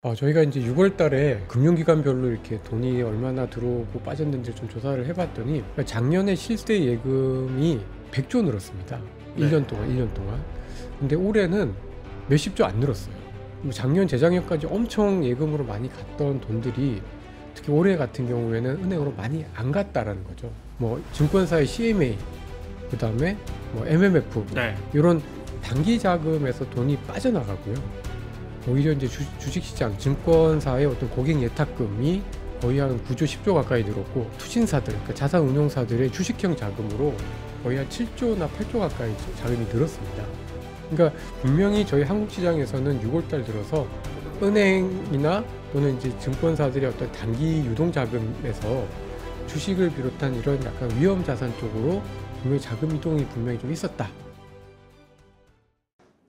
저희가 이제 6월 달에 금융기관별로 이렇게 돈이 얼마나 들어오고 빠졌는지 좀 조사를 해봤더니 그러니까 작년에 실제 예금이 100조 늘었습니다. 네. 1년 동안, 1년 동안. 근데 올해는 몇십 조 안 늘었어요. 작년, 재작년까지 엄청 예금으로 많이 갔던 돈들이 특히 올해 같은 경우에는 은행으로 많이 안 갔다라는 거죠. 뭐 증권사의 CMA, 그 다음에 뭐 MMF 네. 이런 단기 자금에서 돈이 빠져나가고요. 오히려 이제 주식시장, 증권사의 어떤 고객 예탁금이 거의 한 9조, 10조 가까이 늘었고, 투신사들, 그러니까 자산운용사들의 주식형 자금으로 거의 한 7조나 8조 가까이 자금이 늘었습니다. 그러니까 분명히 저희 한국 시장에서는 6월달 들어서 은행이나 또는 이제 증권사들의 어떤 단기 유동 자금에서 주식을 비롯한 이런 약간 위험 자산 쪽으로 분명히 자금 이동이 분명히 좀 있었다.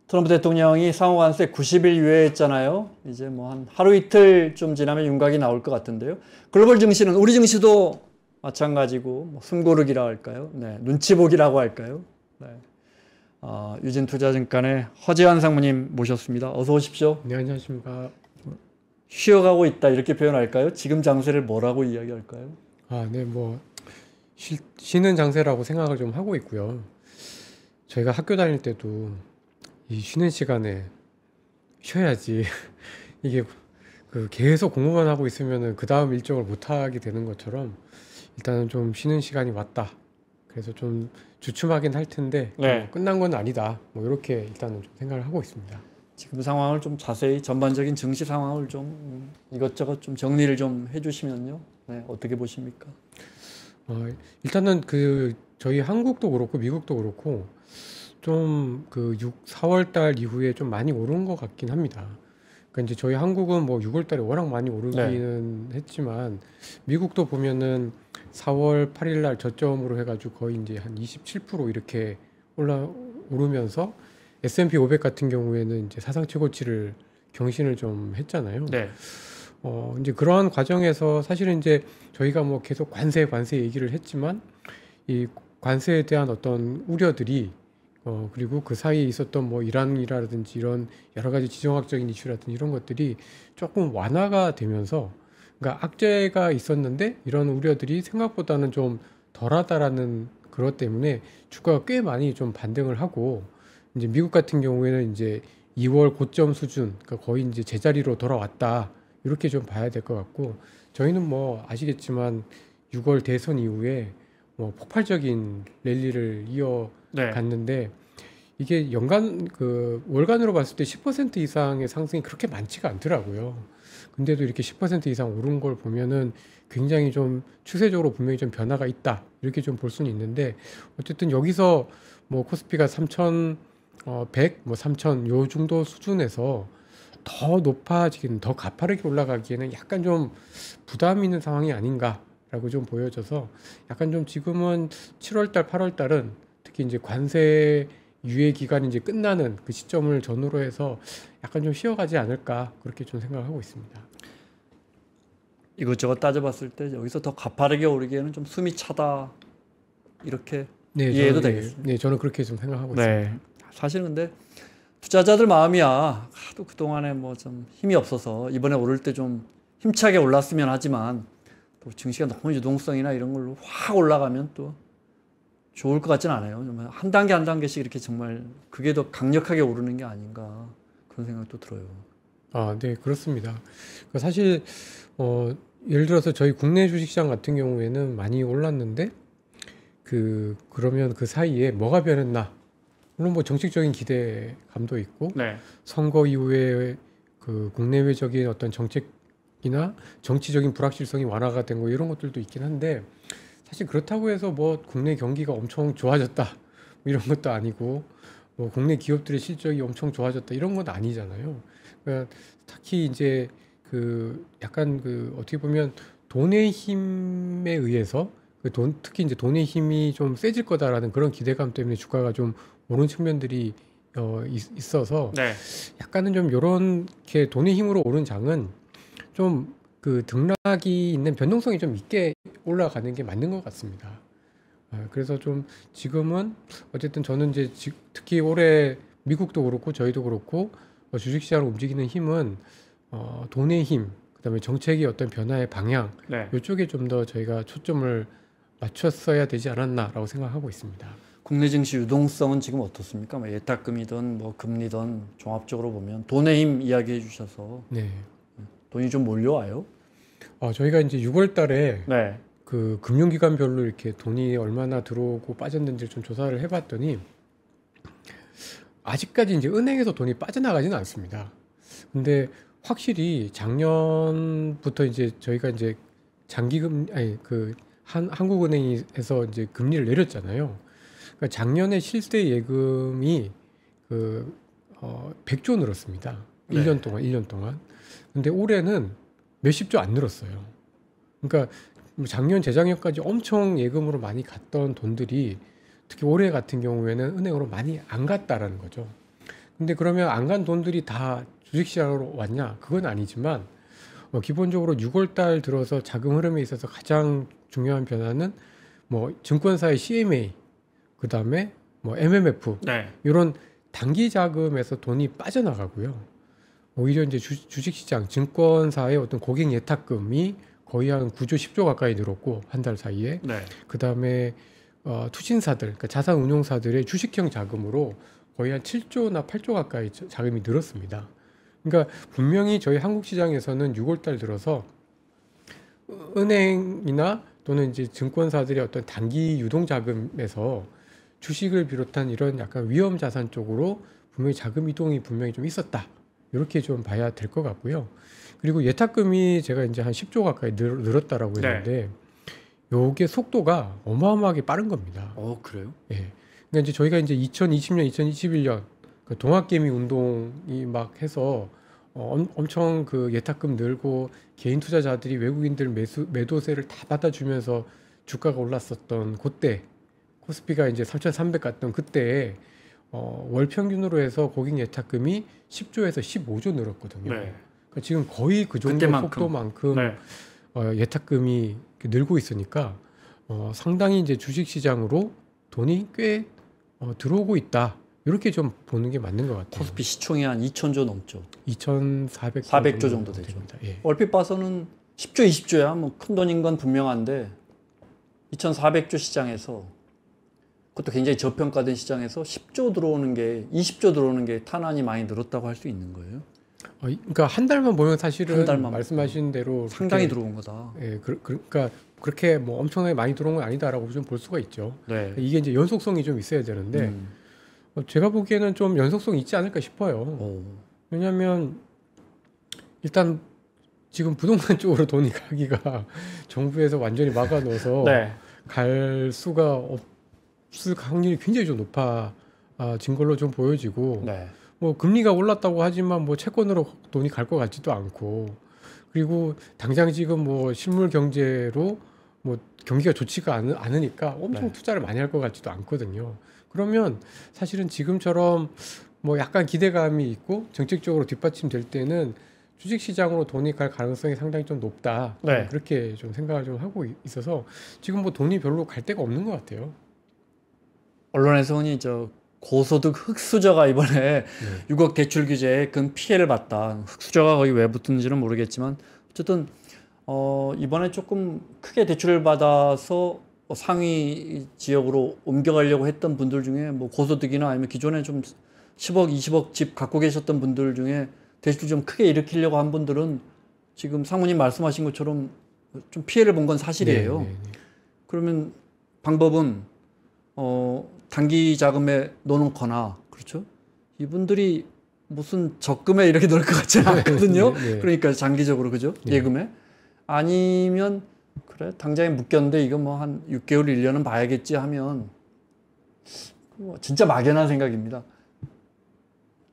트럼프 대통령이 상호관세 90일 유예했잖아요. 이제 뭐 한 하루 이틀 좀 지나면 윤곽이 나올 것 같은데요. 글로벌 증시는 우리 증시도 마찬가지고 뭐 숨고르기라 할까요? 네, 눈치 보기라고 할까요? 네. 유진투자증권의 허재환 상무님 모셨습니다. 어서 오십시오. 네, 안녕하십니까. 쉬어가고 있다 이렇게 표현할까요? 지금 장세를 뭐라고 이야기할까요? 네, 쉬는 장세라고 생각을 좀 하고 있고요. 저희가 학교 다닐 때도 이 쉬는 시간에 쉬어야지. 이게 계속 공부만 하고 있으면은 그 다음 일정을 못 하게 되는 것처럼 일단은 좀 쉬는 시간이 왔다. 그래서 좀 주춤하긴 할 텐데 네. 끝난 건 아니다. 뭐 이렇게 일단은 좀 생각을 하고 있습니다. 지금 상황을 좀 자세히 전반적인 증시 상황을 좀 이것저것 좀 정리를 좀 해주시면요. 네, 어떻게 보십니까? 일단은 저희 한국도 그렇고 미국도 그렇고 좀 4월 달 이후에 좀 많이 오른 것 같긴 합니다. 그러니까 이제 저희 한국은 뭐 6월 달에 워낙 많이 오르기는 했지만 미국도 보면은 4월 8일 날 저점으로 해가지고 거의 이제 한 27% 이렇게 오르면서 S&P 500 같은 경우에는 이제 사상 최고치를 경신을 좀 했잖아요. 네. 이제 그러한 과정에서 사실은 이제 저희가 뭐 계속 관세 얘기를 했지만 이 관세에 대한 어떤 우려들이 그리고 그 사이에 있었던 뭐 이란이라든지 이런 여러 가지 지정학적인 이슈라든지 이런 것들이 조금 완화가 되면서 그러니까 악재가 있었는데 이런 우려들이 생각보다는 좀 덜하다라는 그것 때문에 주가가 꽤 많이 좀 반등을 하고 이제 미국 같은 경우에는 이제 2월 고점 수준, 그러니까 거의 이제 제자리로 돌아왔다. 이렇게 좀 봐야 될 것 같고 저희는 뭐 아시겠지만 6월 대선 이후에 뭐 폭발적인 랠리를 이어갔는데 이게 월간으로 봤을 때 10% 이상의 상승이 그렇게 많지가 않더라고요. 근데도 이렇게 10% 이상 오른 걸 보면은 굉장히 좀 추세적으로 분명히 좀 변화가 있다. 이렇게 좀 볼 수는 있는데 어쨌든 여기서 뭐 코스피가 3,100, 뭐 3,000 요 정도 수준에서 더 높아지기는 더 가파르게 올라가기에는 약간 좀 부담 있는 상황이 아닌가라고 좀 보여져서 약간 좀 지금은 7월달, 8월달은 특히 이제 관세 유예 기간이 이제 끝나는 그 시점을 전후로 해서 약간 좀 쉬어가지 않을까 그렇게 좀 생각하고 있습니다. 이것저것 따져봤을 때 여기서 더 가파르게 오르기에는 좀 숨이 차다 이렇게 네, 이해해도 되겠어요. 네, 저는 그렇게 좀 생각하고 네. 있습니다. 사실은 근데 투자자들 마음이야 하도 그동안에 뭐 좀 힘이 없어서 이번에 오를 때 좀 힘차게 올랐으면 하지만 또 증시가 너무 유동성이나 이런 걸로 확 올라가면 또 좋을 것 같진 않아요. 정말 한 단계 한 단계씩 이렇게 정말 그게 더 강력하게 오르는 게 아닌가 그런 생각도 들어요. 네, 그렇습니다. 사실 예를 들어서 저희 국내 주식시장 같은 경우에는 많이 올랐는데 그러면 그 사이에 뭐가 변했나? 물론 뭐 정책적인 기대감도 있고 네. 선거 이후에 국내외적인 어떤 정책이나 정치적인 불확실성이 완화가 된 거 이런 것들도 있긴 한데 사실 그렇다고 해서 뭐 국내 경기가 엄청 좋아졌다 뭐 이런 것도 아니고 뭐 국내 기업들의 실적이 엄청 좋아졌다 이런 건 아니잖아요. 그러니까 특히 이제 약간 어떻게 보면 돈의 힘에 의해서 특히 이제 돈의 힘이 좀 세질 거다라는 그런 기대감 때문에 주가가 좀 오른 측면들이 있어서 네. 약간은 좀 요렇게 돈의 힘으로 오른 장은 좀 등락이 있는 변동성이 좀 있게 올라가는 게 맞는 것 같습니다. 그래서 좀 지금은 어쨌든 저는 이제 특히 올해 미국도 그렇고 저희도 그렇고 주식시장을 움직이는 힘은 돈의 힘, 그다음에 정책의 어떤 변화의 방향 네. 이쪽에 좀 더 저희가 초점을 맞췄어야 되지 않았나라고 생각하고 있습니다. 국내 증시 유동성은 지금 어떻습니까? 뭐 예탁금이든 뭐 금리든 종합적으로 보면 돈의 힘 이야기해 주셔서 네. 돈이 좀 몰려와요? 저희가 이제 6월 달에 네. 그 금융기관별로 이렇게 돈이 얼마나 들어오고 빠졌는지 좀 조사를 해봤더니 아직까지 이제 은행에서 돈이 빠져나가지는 않습니다. 근데 확실히 작년부터 이제 저희가 이제 장기금 아니 그 한국은행에서 이제 금리를 내렸잖아요. 그러니까 작년에 실제 예금이 100조 늘었습니다. 네. 1년 동안. 근데 올해는 몇십 조 안 늘었어요. 그러니까 작년 재작년까지 엄청 예금으로 많이 갔던 돈들이 특히 올해 같은 경우에는 은행으로 많이 안 갔다라는 거죠. 근데 그러면 안 간 돈들이 다 주식시장으로 왔냐? 그건 아니지만 기본적으로 6월 달 들어서 자금 흐름에 있어서 가장 중요한 변화는 뭐 증권사의 CMA, 그다음에 뭐 MMF 네. 이런 단기 자금에서 돈이 빠져나가고요. 오히려 이제 주식시장, 증권사의 어떤 고객 예탁금이 거의 한 9조, 10조 가까이 늘었고 한 달 사이에. 네. 그다음에 투신사들, 그러니까 자산운용사들의 주식형 자금으로 거의 한 7조나 8조 가까이 자금이 늘었습니다. 그러니까 분명히 저희 한국 시장에서는 6월 달 들어서 은행이나 또는 이제 증권사들의 어떤 단기 유동 자금에서 주식을 비롯한 이런 약간 위험 자산 쪽으로 분명히 자금 이동이 분명히 좀 있었다. 이렇게 좀 봐야 될 것 같고요. 그리고 예탁금이 제가 이제 한 10조 가까이 늘었다라고 했는데 요게 속도가 어마어마하게 빠른 겁니다. 그래요? 예. 그러니까 이제 저희가 이제 2020년, 2021년 그 동학개미 운동이 막 해서 엄청 그 예탁금 늘고 개인 투자자들이 외국인들 매도세를 다 받아주면서 주가가 올랐었던 그때 코스피가 이제 3,300 갔던 그때 월 평균으로 해서 고객 예탁금이 10조에서 15조 늘었거든요. 네. 그러니까 지금 거의 그 정도 그때만큼. 속도만큼 네. 예탁금이 늘고 있으니까 상당히 이제 주식시장으로 돈이 꽤 들어오고 있다. 이렇게 좀 보는 게 맞는 것 같아요. 코스피 시총이 한 2,000조 넘죠. 2,400조 400조 정도 되죠. 됩니다. 예. 얼핏 봐서는 10조, 20조야 뭐 큰 돈인 건 분명한데 2,400조 시장에서 그것도 굉장히 저평가된 시장에서 10조 들어오는 게 20조 들어오는 게 탄환이 많이 늘었다고 할 수 있는 거예요. 그러니까 한 달만 보면 사실은 한 달만 말씀하신 대로 상당히 그렇게, 들어온 거다. 예, 그러니까 그렇게 뭐 엄청나게 많이 들어온 건 아니다라고 좀 볼 수가 있죠. 네. 이게 이제 연속성이 좀 있어야 되는데 제가 보기에는 좀 연속성이 있지 않을까 싶어요. 왜냐하면 일단 지금 부동산 쪽으로 돈이 가기가 정부에서 완전히 막아놓아서 네. 갈 수가 없을 확률이 굉장히 좀 높아진 걸로 좀 보여지고 네. 뭐 금리가 올랐다고 하지만 뭐 채권으로 돈이 갈 것 같지도 않고 그리고 당장 지금 뭐 실물 경제로 뭐 경기가 좋지가 않으니까 엄청 네. 투자를 많이 할 것 같지도 않거든요. 그러면 사실은 지금처럼 뭐 약간 기대감이 있고 정책적으로 뒷받침될 때는 주식시장으로 돈이 갈 가능성이 상당히 좀 높다. 네. 그렇게 좀 생각을 좀 하고 있어서 지금 뭐 돈이 별로 갈 데가 없는 것 같아요. 언론에서 흔히 고소득 흑수저가 이번에 6억 대출 규제에 큰 피해를 봤다. 흑수저가 거기 왜 붙은지는 모르겠지만 어쨌든 이번에 조금 크게 대출을 받아서 상위 지역으로 옮겨가려고 했던 분들 중에 뭐 고소득이나 아니면 기존에 좀 10억, 20억 집 갖고 계셨던 분들 중에 대출 좀 크게 일으키려고 한 분들은 지금 상무님 말씀하신 것처럼 좀 피해를 본 건 사실이에요. 네. 그러면 방법은 단기 자금에 넣어놓거나 그렇죠? 이분들이 무슨 적금에 이렇게 넣을 것 같지는 않거든요. 네. 그러니까 장기적으로 그죠? 네. 예금에 아니면 그래 당장에 묶였는데 이거 뭐 한 6개월 1년은 봐야겠지 하면 진짜 막연한 생각입니다.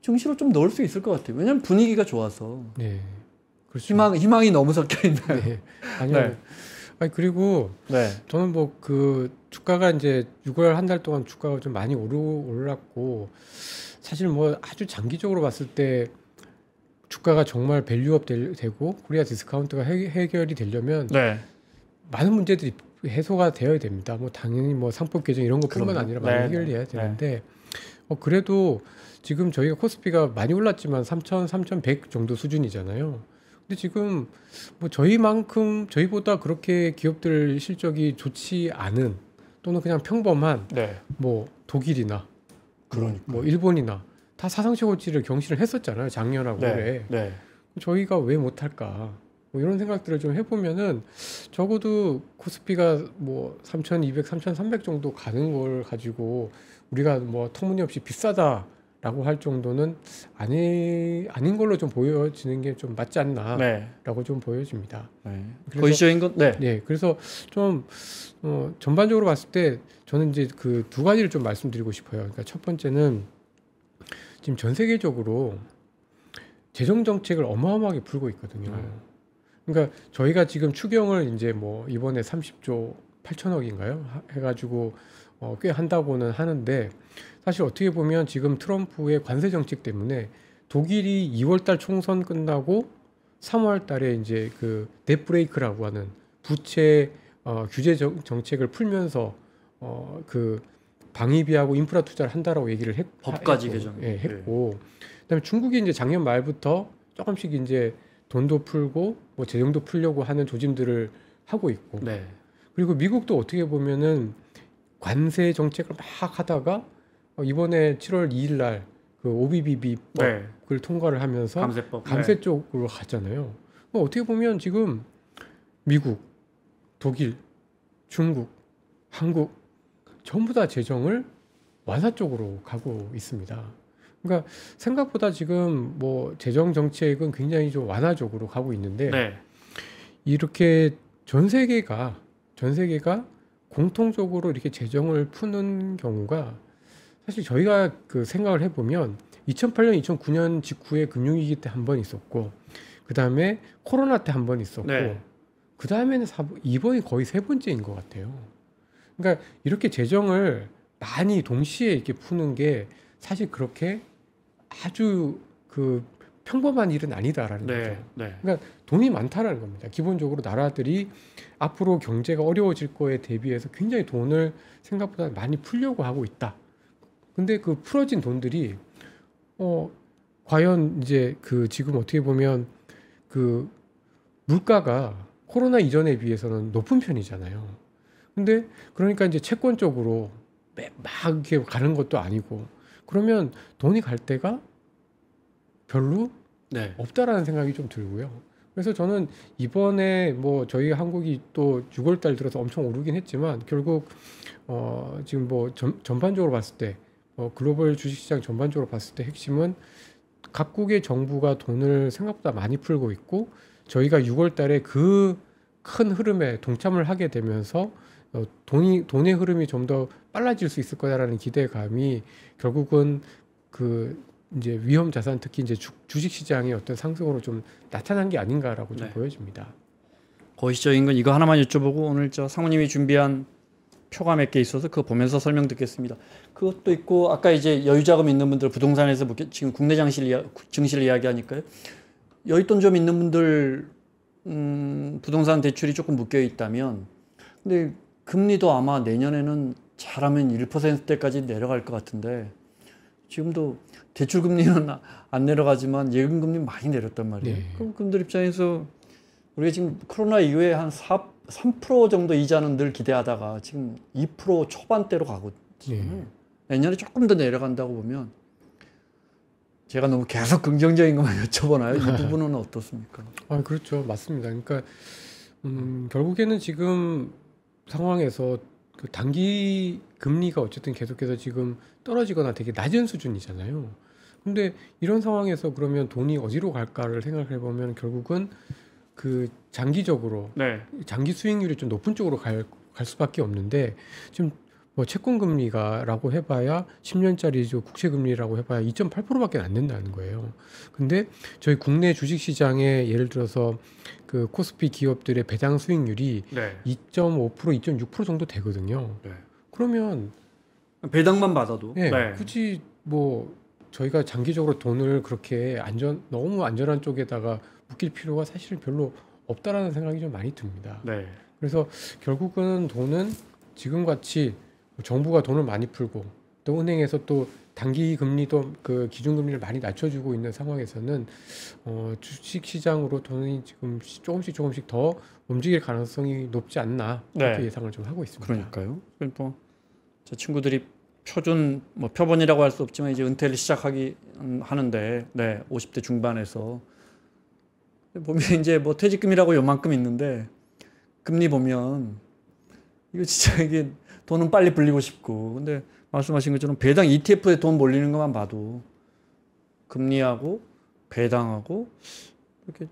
증시로 좀 넣을 수 있을 것 같아요. 왜냐하면 분위기가 좋아서 네. 그렇죠. 희망이 너무 섞여 있나요? 네. 아니요. 네. 아니 그리고 네. 저는 뭐 그 주가가 이제 6월 한 달 동안 주가가 좀 많이 올랐고 사실 뭐 아주 장기적으로 봤을 때 주가가 정말 밸류업 되고 코리아 디스카운트가 해결이 되려면 네. 많은 문제들이 해소가 되어야 됩니다. 뭐 당연히 뭐 상법 개정 이런 것뿐만 그럼요. 아니라 많이 네. 해결돼야 네. 되는데 그래도 지금 저희가 코스피가 많이 올랐지만 3,000, 3,100 정도 수준이잖아요. 근데 지금 뭐 저희보다 그렇게 기업들 실적이 좋지 않은 또는 그냥 평범한 네. 뭐 독일이나 그러니까. 뭐 일본이나 다 사상 최고치를 경신을 했었잖아요. 작년하고 올해. 네. 저희가 왜 못할까? 뭐 이런 생각들을 좀 해보면은 적어도 코스피가 뭐 3,200, 3,300 정도 가는 걸 가지고 우리가 뭐 터무니없이 비싸다라고 할 정도는 아닌 걸로 좀 보여지는 게 좀 맞지 않나라고 좀 보여집니다. 네. 그래서- 거시적인 건 네. 네, 그래서 좀 전반적으로 봤을 때 저는 이제 그 두 가지를 좀 말씀드리고 싶어요. 그러니까 첫 번째는 지금 전 세계적으로 재정 정책을 어마어마하게 풀고 있거든요. 그러니까 저희가 지금 추경을 이제 뭐 이번에 30조 8천억인가요? 해가지고 꽤 한다고는 하는데 사실 어떻게 보면 지금 트럼프의 관세 정책 때문에 독일이 2월달 총선 끝나고 3월달에 이제 그 넷브레이크라고 하는 부채 규제 정책을 풀면서 그 방위비하고 인프라 투자를 한다라고 얘기를 법까지 했고, 개정. 예, 했고 그다음에 중국이 이제 작년 말부터 조금씩 이제 돈도 풀고 뭐 재정도 풀려고 하는 조짐들을 하고 있고 네. 그리고 미국도 어떻게 보면은 관세 정책을 막 하다가 이번에 7월 2일 날 그 OBBB법을 네. 통과를 하면서 감세법. 감세 네. 쪽으로 갔잖아요. 어떻게 보면 지금 미국, 독일, 중국, 한국 전부 다 재정을 완화 쪽으로 가고 있습니다. 그러니까 생각보다 지금 뭐 재정 정책은 굉장히 좀 완화적으로 가고 있는데 네. 이렇게 전 세계가 공통적으로 이렇게 재정을 푸는 경우가 사실 저희가 그 생각을 해보면 2008년, 2009년 직후에 금융위기 때 한 번 있었고 그 다음에 코로나 때 한 번 있었고 네. 그 다음에는 이번이 거의 세 번째인 것 같아요. 그러니까 이렇게 재정을 많이 동시에 이렇게 푸는 게 사실 그렇게 아주 그 평범한 일은 아니다라는 거죠. 네. 네. 그러니까 돈이 많다라는 겁니다. 기본적으로 나라들이 앞으로 경제가 어려워질 거에 대비해서 굉장히 돈을 생각보다 많이 풀려고 하고 있다. 근데 그 풀어진 돈들이 과연 이제 그 지금 어떻게 보면 그 물가가 코로나 이전에 비해서는 높은 편이잖아요. 근데 그러니까 이제 채권적으로 막 이렇게 가는 것도 아니고 그러면 돈이 갈 데가 별로 네. 없다라는 생각이 좀 들고요. 그래서 저는 이번에 뭐 저희 한국이 또 6월 달 들어서 엄청 오르긴 했지만 결국 지금 뭐 전반적으로 봤을 때 글로벌 주식시장 전반적으로 봤을 때 핵심은 각국의 정부가 돈을 생각보다 많이 풀고 있고 저희가 6월 달에 그 큰 흐름에 동참을 하게 되면서 돈의 흐름이 좀 더 빨라질 수 있을 거다라는 기대감이 결국은 그 이제 위험 자산 특히 이제 주식 시장의 어떤 상승으로 좀 나타난 게 아닌가라고 좀 네. 보여집니다. 거시적인 건 이거 하나만 여쭤보고 오늘 저 상무님이 준비한 표가 몇 개 있어서 그거 보면서 설명 듣겠습니다. 그것도 있고 아까 이제 여유자금 있는 분들 부동산에서 지금 국내 증시를 이야기하니까요. 여윳돈 좀 있는 분들 부동산 대출이 조금 묶여 있다면 근데 금리도 아마 내년에는 잘하면 1%대까지 내려갈 것 같은데 지금도 대출 금리는 안 내려가지만 예금 금리 많이 내렸단 말이에요. 네. 그럼 그분들 입장에서 우리가 지금 코로나 이후에 한 3% 정도 이자는 늘 기대하다가 지금 2% 초반대로 가거든요. 네. 내년에 조금 더 내려간다고 보면 제가 너무 계속 긍정적인 것만 여쭤보나요? 이 부분은 어떻습니까? 그렇죠. 맞습니다. 그러니까 결국에는 지금 상황에서 그 단기 금리가 어쨌든 계속해서 지금 떨어지거나 되게 낮은 수준이잖아요. 근데 이런 상황에서 그러면 돈이 어디로 갈까를 생각해 보면 결국은 그 장기적으로 네. 장기 수익률이 좀 높은 쪽으로 갈 수밖에 없는데 지금 뭐 채권 금리가라고 해봐야 10년짜리 국채 금리라고 해봐야 2.8%밖에 안 된다는 거예요. 근데 저희 국내 주식 시장에 예를 들어서 그 코스피 기업들의 배당 수익률이 네. 2.5%, 2.6% 정도 되거든요. 네. 그러면 배당만 받아도 네, 굳이 뭐 저희가 장기적으로 돈을 그렇게 너무 안전한 쪽에다가 묶일 필요가 사실 별로 없다라는 생각이 좀 많이 듭니다. 네. 그래서 결국은 돈은 지금같이 정부가 돈을 많이 풀고 또 은행에서 또 단기 금리도 그 기준 금리를 많이 낮춰주고 있는 상황에서는 주식 시장으로 돈이 지금 조금씩 더 움직일 가능성이 높지 않나 그렇게 네. 예상을 좀 하고 있습니다. 그러니까요. 뭐제 친구들이 표준 뭐 표본이라고 할 수 없지만 이제 은퇴를 시작하기 하는데, 네, 50대 중반에서 보면 이제 뭐 퇴직금이라고 요만큼 있는데 금리 보면 이거 진짜 이게 돈은 빨리 불리고 싶고, 근데 말씀하신 것처럼 배당 ETF에 돈 몰리는 것만 봐도 금리하고 배당하고 이렇게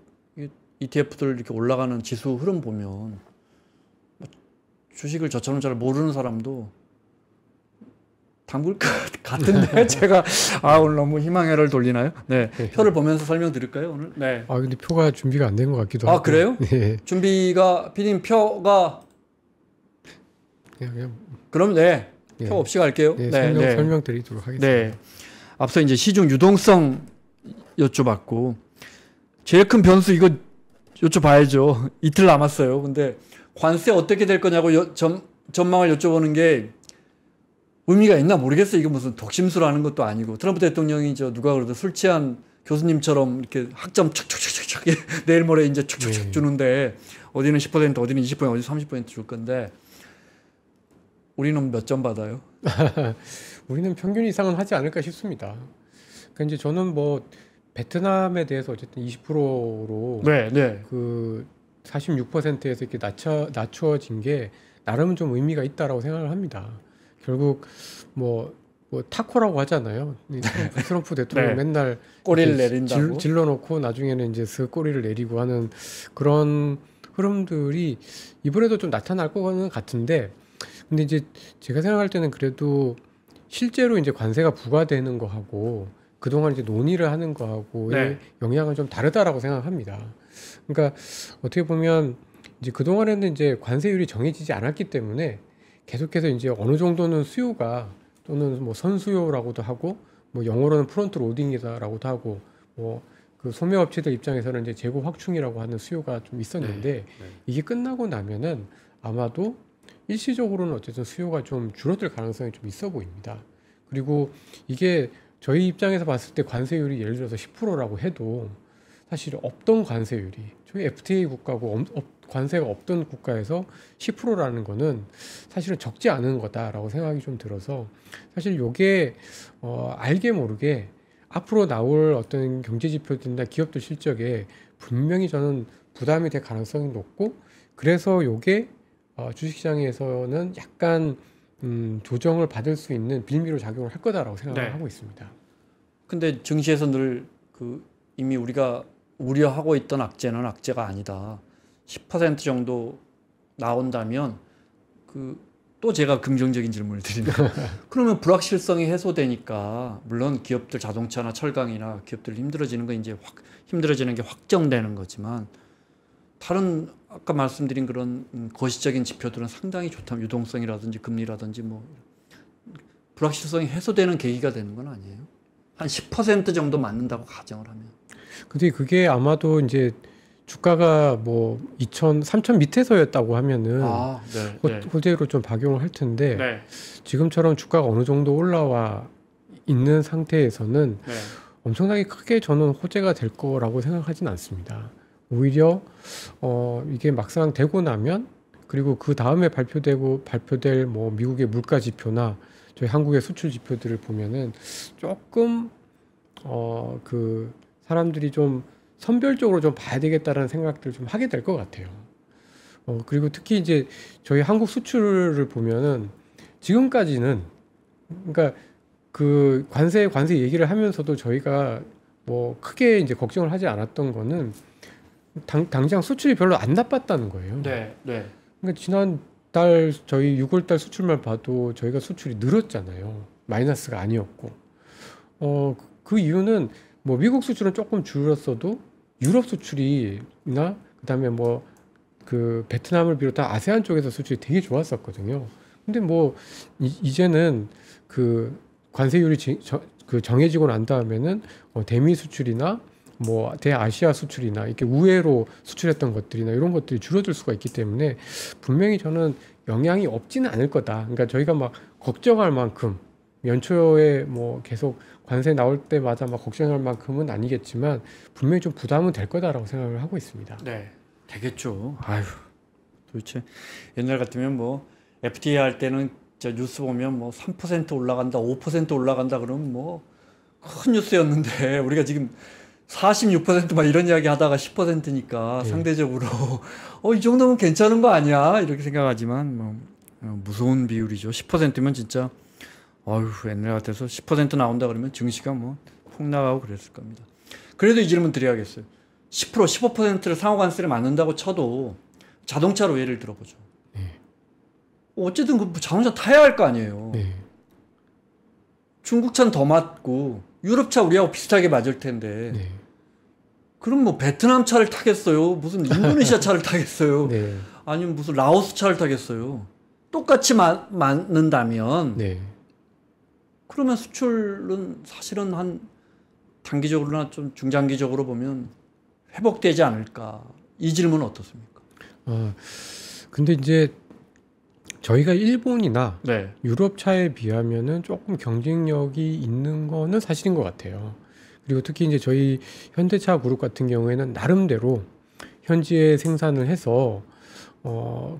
ETF들 이렇게 올라가는 지수 흐름 보면 주식을 저처럼 잘 모르는 사람도 담글 것 같은데 제가 오늘 너무 희망회를 돌리나요? 네, 표를 보면서 설명드릴까요 오늘? 네. 근데 표가 준비가 안 된 것 같기도 하고. 그래요? 네. 준비가 피디님 표가 그냥 그럼 네. 네. 표 없이 갈게요. 네, 네, 설명드리도록 하겠습니다. 네. 앞서 이제 시중 유동성 여쭤봤고 제일 큰 변수 이거 여쭤봐야죠. 이틀 남았어요. 근데 관세 어떻게 될 거냐고 전망을 여쭤보는 게 의미가 있나 모르겠어요. 이거 무슨 독심술하는 것도 아니고 트럼프 대통령이 누가 그래도 술 취한 교수님처럼 이렇게 학점 척척척척 내일 모레 이제 척척척 주는데 어디는 10% 어디는 20% 어디는 30% 줄 건데 우리는 몇 점 받아요? 우리는 평균 이상은 하지 않을까 싶습니다. 그러니까 이제 저는 뭐 베트남에 대해서 어쨌든 20%로 네. 그 46%에서 이렇게 낮춰진 게 나름은 좀 의미가 있다라고 생각을 합니다. 결국 뭐 타코라고 하잖아요. 트럼프 대통령 네. 맨날 꼬리를 내린다고 질러놓고 나중에는 이제 슥 꼬리를 내리고 하는 그런 흐름들이 이번에도 좀 나타날 거는 같은데, 근데 이제 제가 생각할 때는 그래도 실제로 이제 관세가 부과되는 거하고 그동안 이제 논의를 하는 거하고의 네. 영향은 좀 다르다라고 생각합니다. 그러니까 어떻게 보면 이제 그동안에는 이제 관세율이 정해지지 않았기 때문에 계속해서 이제 어느 정도는 수요가 또는 뭐 선수요라고도 하고 뭐 영어로는 프론트 로딩이다라고도 하고 뭐 그 소매업체들 입장에서는 이제 재고 확충이라고 하는 수요가 좀 있었는데 이게 끝나고 나면은 아마도 일시적으로는 어쨌든 수요가 좀 줄어들 가능성이 좀 있어 보입니다. 그리고 이게 저희 입장에서 봤을 때 관세율이 예를 들어서 10%라고 해도 사실 없던 관세율이 저희 FTA 국가고 관세가 없던 국가에서 10%라는 거는 사실은 적지 않은 거다라고 생각이 좀 들어서 사실 요게 알게 모르게 앞으로 나올 어떤 경제 지표들이나 기업들 실적에 분명히 저는 부담이 될 가능성이 높고, 그래서 요게 주식시장에서는 약간 조정을 받을 수 있는 빌미로 작용을 할 거다라고 생각을 하고 있습니다. 근데 증시에서 늘 이미 우리가 우려하고 있던 악재는 악재가 아니다. 10% 정도 나온다면 또 제가 긍정적인 질문을 드립니다. 그러면 불확실성이 해소되니까 물론 기업들 자동차나 철강이나 기업들 힘들어지는 건 이제 힘들어지는 게 확정되는 거지만 다른 아까 말씀드린 그런 거시적인 지표들은 상당히 좋다. 유동성이라든지 금리라든지 뭐 불확실성이 해소되는 계기가 되는 건 아니에요? 한 10% 정도 맞는다고 가정을 하면. 근데 그게 아마도 이제 주가가 뭐 3,000 밑에서였다고 하면은 그대로 좀 박용을 할 텐데 지금처럼 주가가 어느 정도 올라와 있는 상태에서는 엄청나게 크게 저는 호재가 될 거라고 생각하진 않습니다. 오히려 이게 막상 되고 나면, 그리고 그 다음에 발표될 뭐 미국의 물가 지표나 저희 한국의 수출 지표들을 보면은 조금 그 사람들이 좀 선별적으로 좀 봐야 되겠다라는 생각들을 좀 하게 될 것 같아요. 그리고 특히 이제 저희 한국 수출을 보면은 지금까지는, 그러니까 그 관세 얘기를 하면서도 저희가 뭐 크게 이제 걱정을 하지 않았던 거는 당장 수출이 별로 안 나빴다는 거예요. 그러니까 지난달 저희 6월달 수출만 봐도 저희가 수출이 늘었잖아요. 마이너스가 아니었고. 그 이유는 뭐 미국 수출은 조금 줄었어도 유럽 수출이나 그다음에 뭐 그 베트남을 비롯한 아세안 쪽에서 수출이 되게 좋았었거든요. 근데 뭐 이제는 그 관세율이 정해지고 난 다음에는 대미 수출이나 뭐 대아시아 수출이나 이렇게 우회로 수출했던 것들이나 이런 것들이 줄어들 수가 있기 때문에 분명히 저는 영향이 없지는 않을 거다. 그러니까 저희가 막 걱정할 만큼 연초에 뭐 계속 관세 나올 때마다 막 걱정할 만큼은 아니겠지만 분명히 좀 부담은 될 거다라고 생각을 하고 있습니다. 네, 되겠죠. 아유, 도대체 옛날 같으면 뭐 FTA 할 때는 저 뉴스 보면 뭐 3% 올라간다, 5% 올라간다 그러면 뭐 큰 뉴스였는데 우리가 지금 46%막 이런 이야기 하다가 10%니까 네. 상대적으로 이 정도면 괜찮은 거 아니야? 이렇게 생각하지만 뭐 무서운 비율이죠. 10%면 진짜 어휴 옛날 같아서 10% 나온다 그러면 증시가 뭐 폭 나가고 그랬을 겁니다. 그래도 이 질문 드려야겠어요. 10% 15%를 상호관세를 맞는다고 쳐도 자동차로 예를 들어보죠. 네. 어쨌든 그 자동차 타야 할 거 아니에요. 네. 중국차는 더 맞고 유럽차 우리하고 비슷하게 맞을 텐데 네. 그럼 뭐 베트남 차를 타겠어요? 무슨 인도네시아 차를 타겠어요? 네. 아니면 무슨 라오스 차를 타겠어요? 똑같이 맞는다면 네. 그러면 수출은 사실은 한 단기적으로나 좀 중장기적으로 보면 회복되지 않을까? 이 질문은 어떻습니까? 근데 이제 저희가 일본이나 네. 유럽 차에 비하면은 조금 경쟁력이 있는 거는 사실인 것 같아요. 그리고 특히 이제 저희 현대차 그룹 같은 경우에는 나름대로 현지에 생산을 해서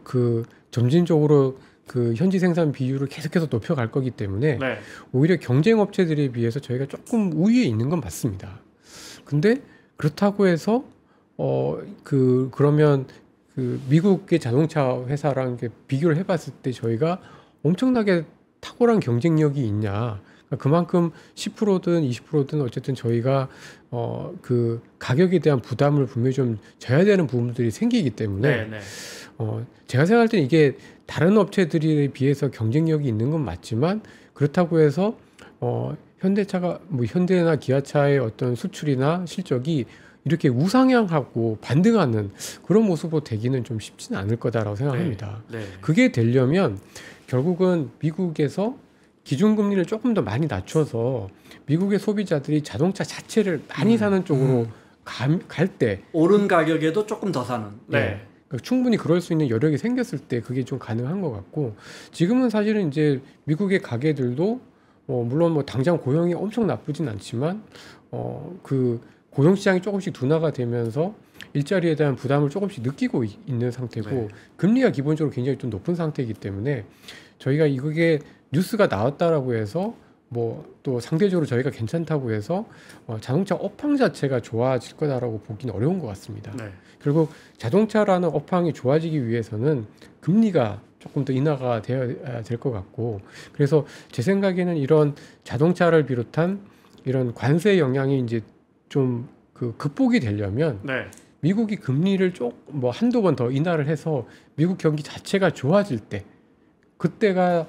그 점진적으로 그 현지 생산 비율을 계속해서 높여갈 거기 때문에 네. 오히려 경쟁 업체들에 비해서 저희가 조금 우위에 있는 건 맞습니다. 근데 그렇다고 해서 그러면 그 미국의 자동차 회사랑 이렇게 비교를 해봤을 때 저희가 엄청나게 탁월한 경쟁력이 있냐? 그러니까 그만큼 10%든 20%든 어쨌든 저희가 그 가격에 대한 부담을 분명히 좀 져야 되는 부분들이 생기기 때문에 네. 제가 생각할 때는 이게 다른 업체들에 비해서 경쟁력이 있는 건 맞지만 그렇다고 해서 현대차가 뭐 현대나 기아차의 어떤 수출이나 실적이 이렇게 우상향하고 반등하는 그런 모습으로 되기는 좀 쉽지는 않을 거다라고 생각합니다. 네. 그게 되려면 결국은 미국에서 기준금리를 조금 더 많이 낮춰서 미국의 소비자들이 자동차 자체를 많이 사는 쪽으로 갈 때 오른 가격에도 조금 더 사는. 네. 그러니까 충분히 그럴 수 있는 여력이 생겼을 때 그게 좀 가능한 것 같고 지금은 사실은 이제 미국의 가게들도 물론 뭐 당장 고용이 엄청 나쁘진 않지만 그 고용 시장이 조금씩 둔화가 되면서 일자리에 대한 부담을 조금씩 느끼고 있는 상태고 네. 금리가 기본적으로 굉장히 좀 높은 상태이기 때문에 저희가 이게 뉴스가 나왔다라고 해서 뭐 또 상대적으로 저희가 괜찮다고 해서 자동차 업황 자체가 좋아질 거다라고 보기는 어려운 것 같습니다. 네. 결국 자동차라는 업황이 좋아지기 위해서는 금리가 조금 더 인하가 되어야 될 것 같고 그래서 제 생각에는 이런 자동차를 비롯한 이런 관세 영향이 이제 좀 그 극복이 되려면 네. 미국이 금리를 뭐 한두 번 더 인하를 해서 미국 경기 자체가 좋아질 때 그때가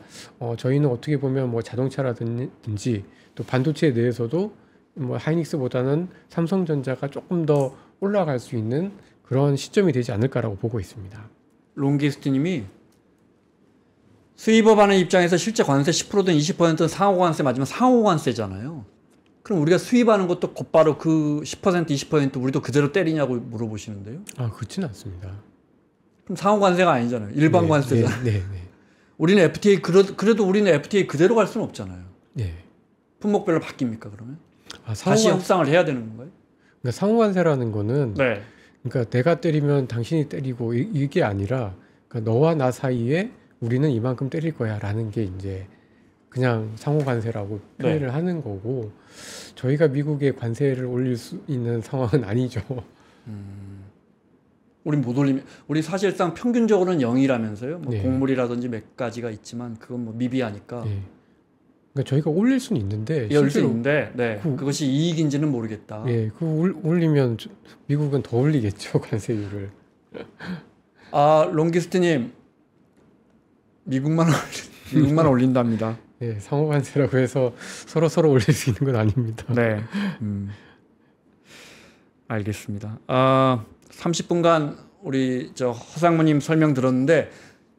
저희는 어떻게 보면 뭐 자동차라든지 또 반도체에 대해서도 뭐 하이닉스보다는 삼성전자가 조금 더 올라갈 수 있는 그런 시점이 되지 않을까라고 보고 있습니다. 롱기스트님이 수입업하는 입장에서 실제 관세 10%든 20%든 상호관세 맞으면 상호관세잖아요. 그럼 우리가 수입하는 것도 곧바로 그 10% 20% 우리도 그대로 때리냐고 물어보시는데요. 그렇지는 않습니다. 그럼 상호관세가 아니잖아요. 일반 네, 관세잖아요. 네. 우리는 FTA 그래도 우리는 FTA 그대로 갈 수는 없잖아요. 네. 품목별로 바뀝니까 그러면? 다시 상호관, 협상을 해야 되는 건가요? 그러니까 상호관세라는 거는 네. 그러니까 내가 때리면 당신이 때리고 이게 아니라 그러니까 너와 나 사이에 우리는 이만큼 때릴 거야라는 게 이제 그냥 상호관세라고 표현을 하는 거고 저희가 미국에 관세를 올릴 수 있는 상황은 아니죠. 우린 못 올리면 우리 사실상 평균적으로는 0이라면서요. 뭐 네. 곡물이라든지 몇 가지가 있지만 그건 뭐 미비하니까 네. 그러니까 저희가 올릴 수는 있는데 열수 실제로 있는데 그것이 이익인지는 모르겠다. 예, 올리면 미국은 더 올리겠죠 관세율을. 롱기스트님 미국만 올린답니다. 예, 상호관세라고 해서 서로 올릴 수 있는 건 아닙니다. 네. 알겠습니다. 30분간 우리 허상무님 설명 들었는데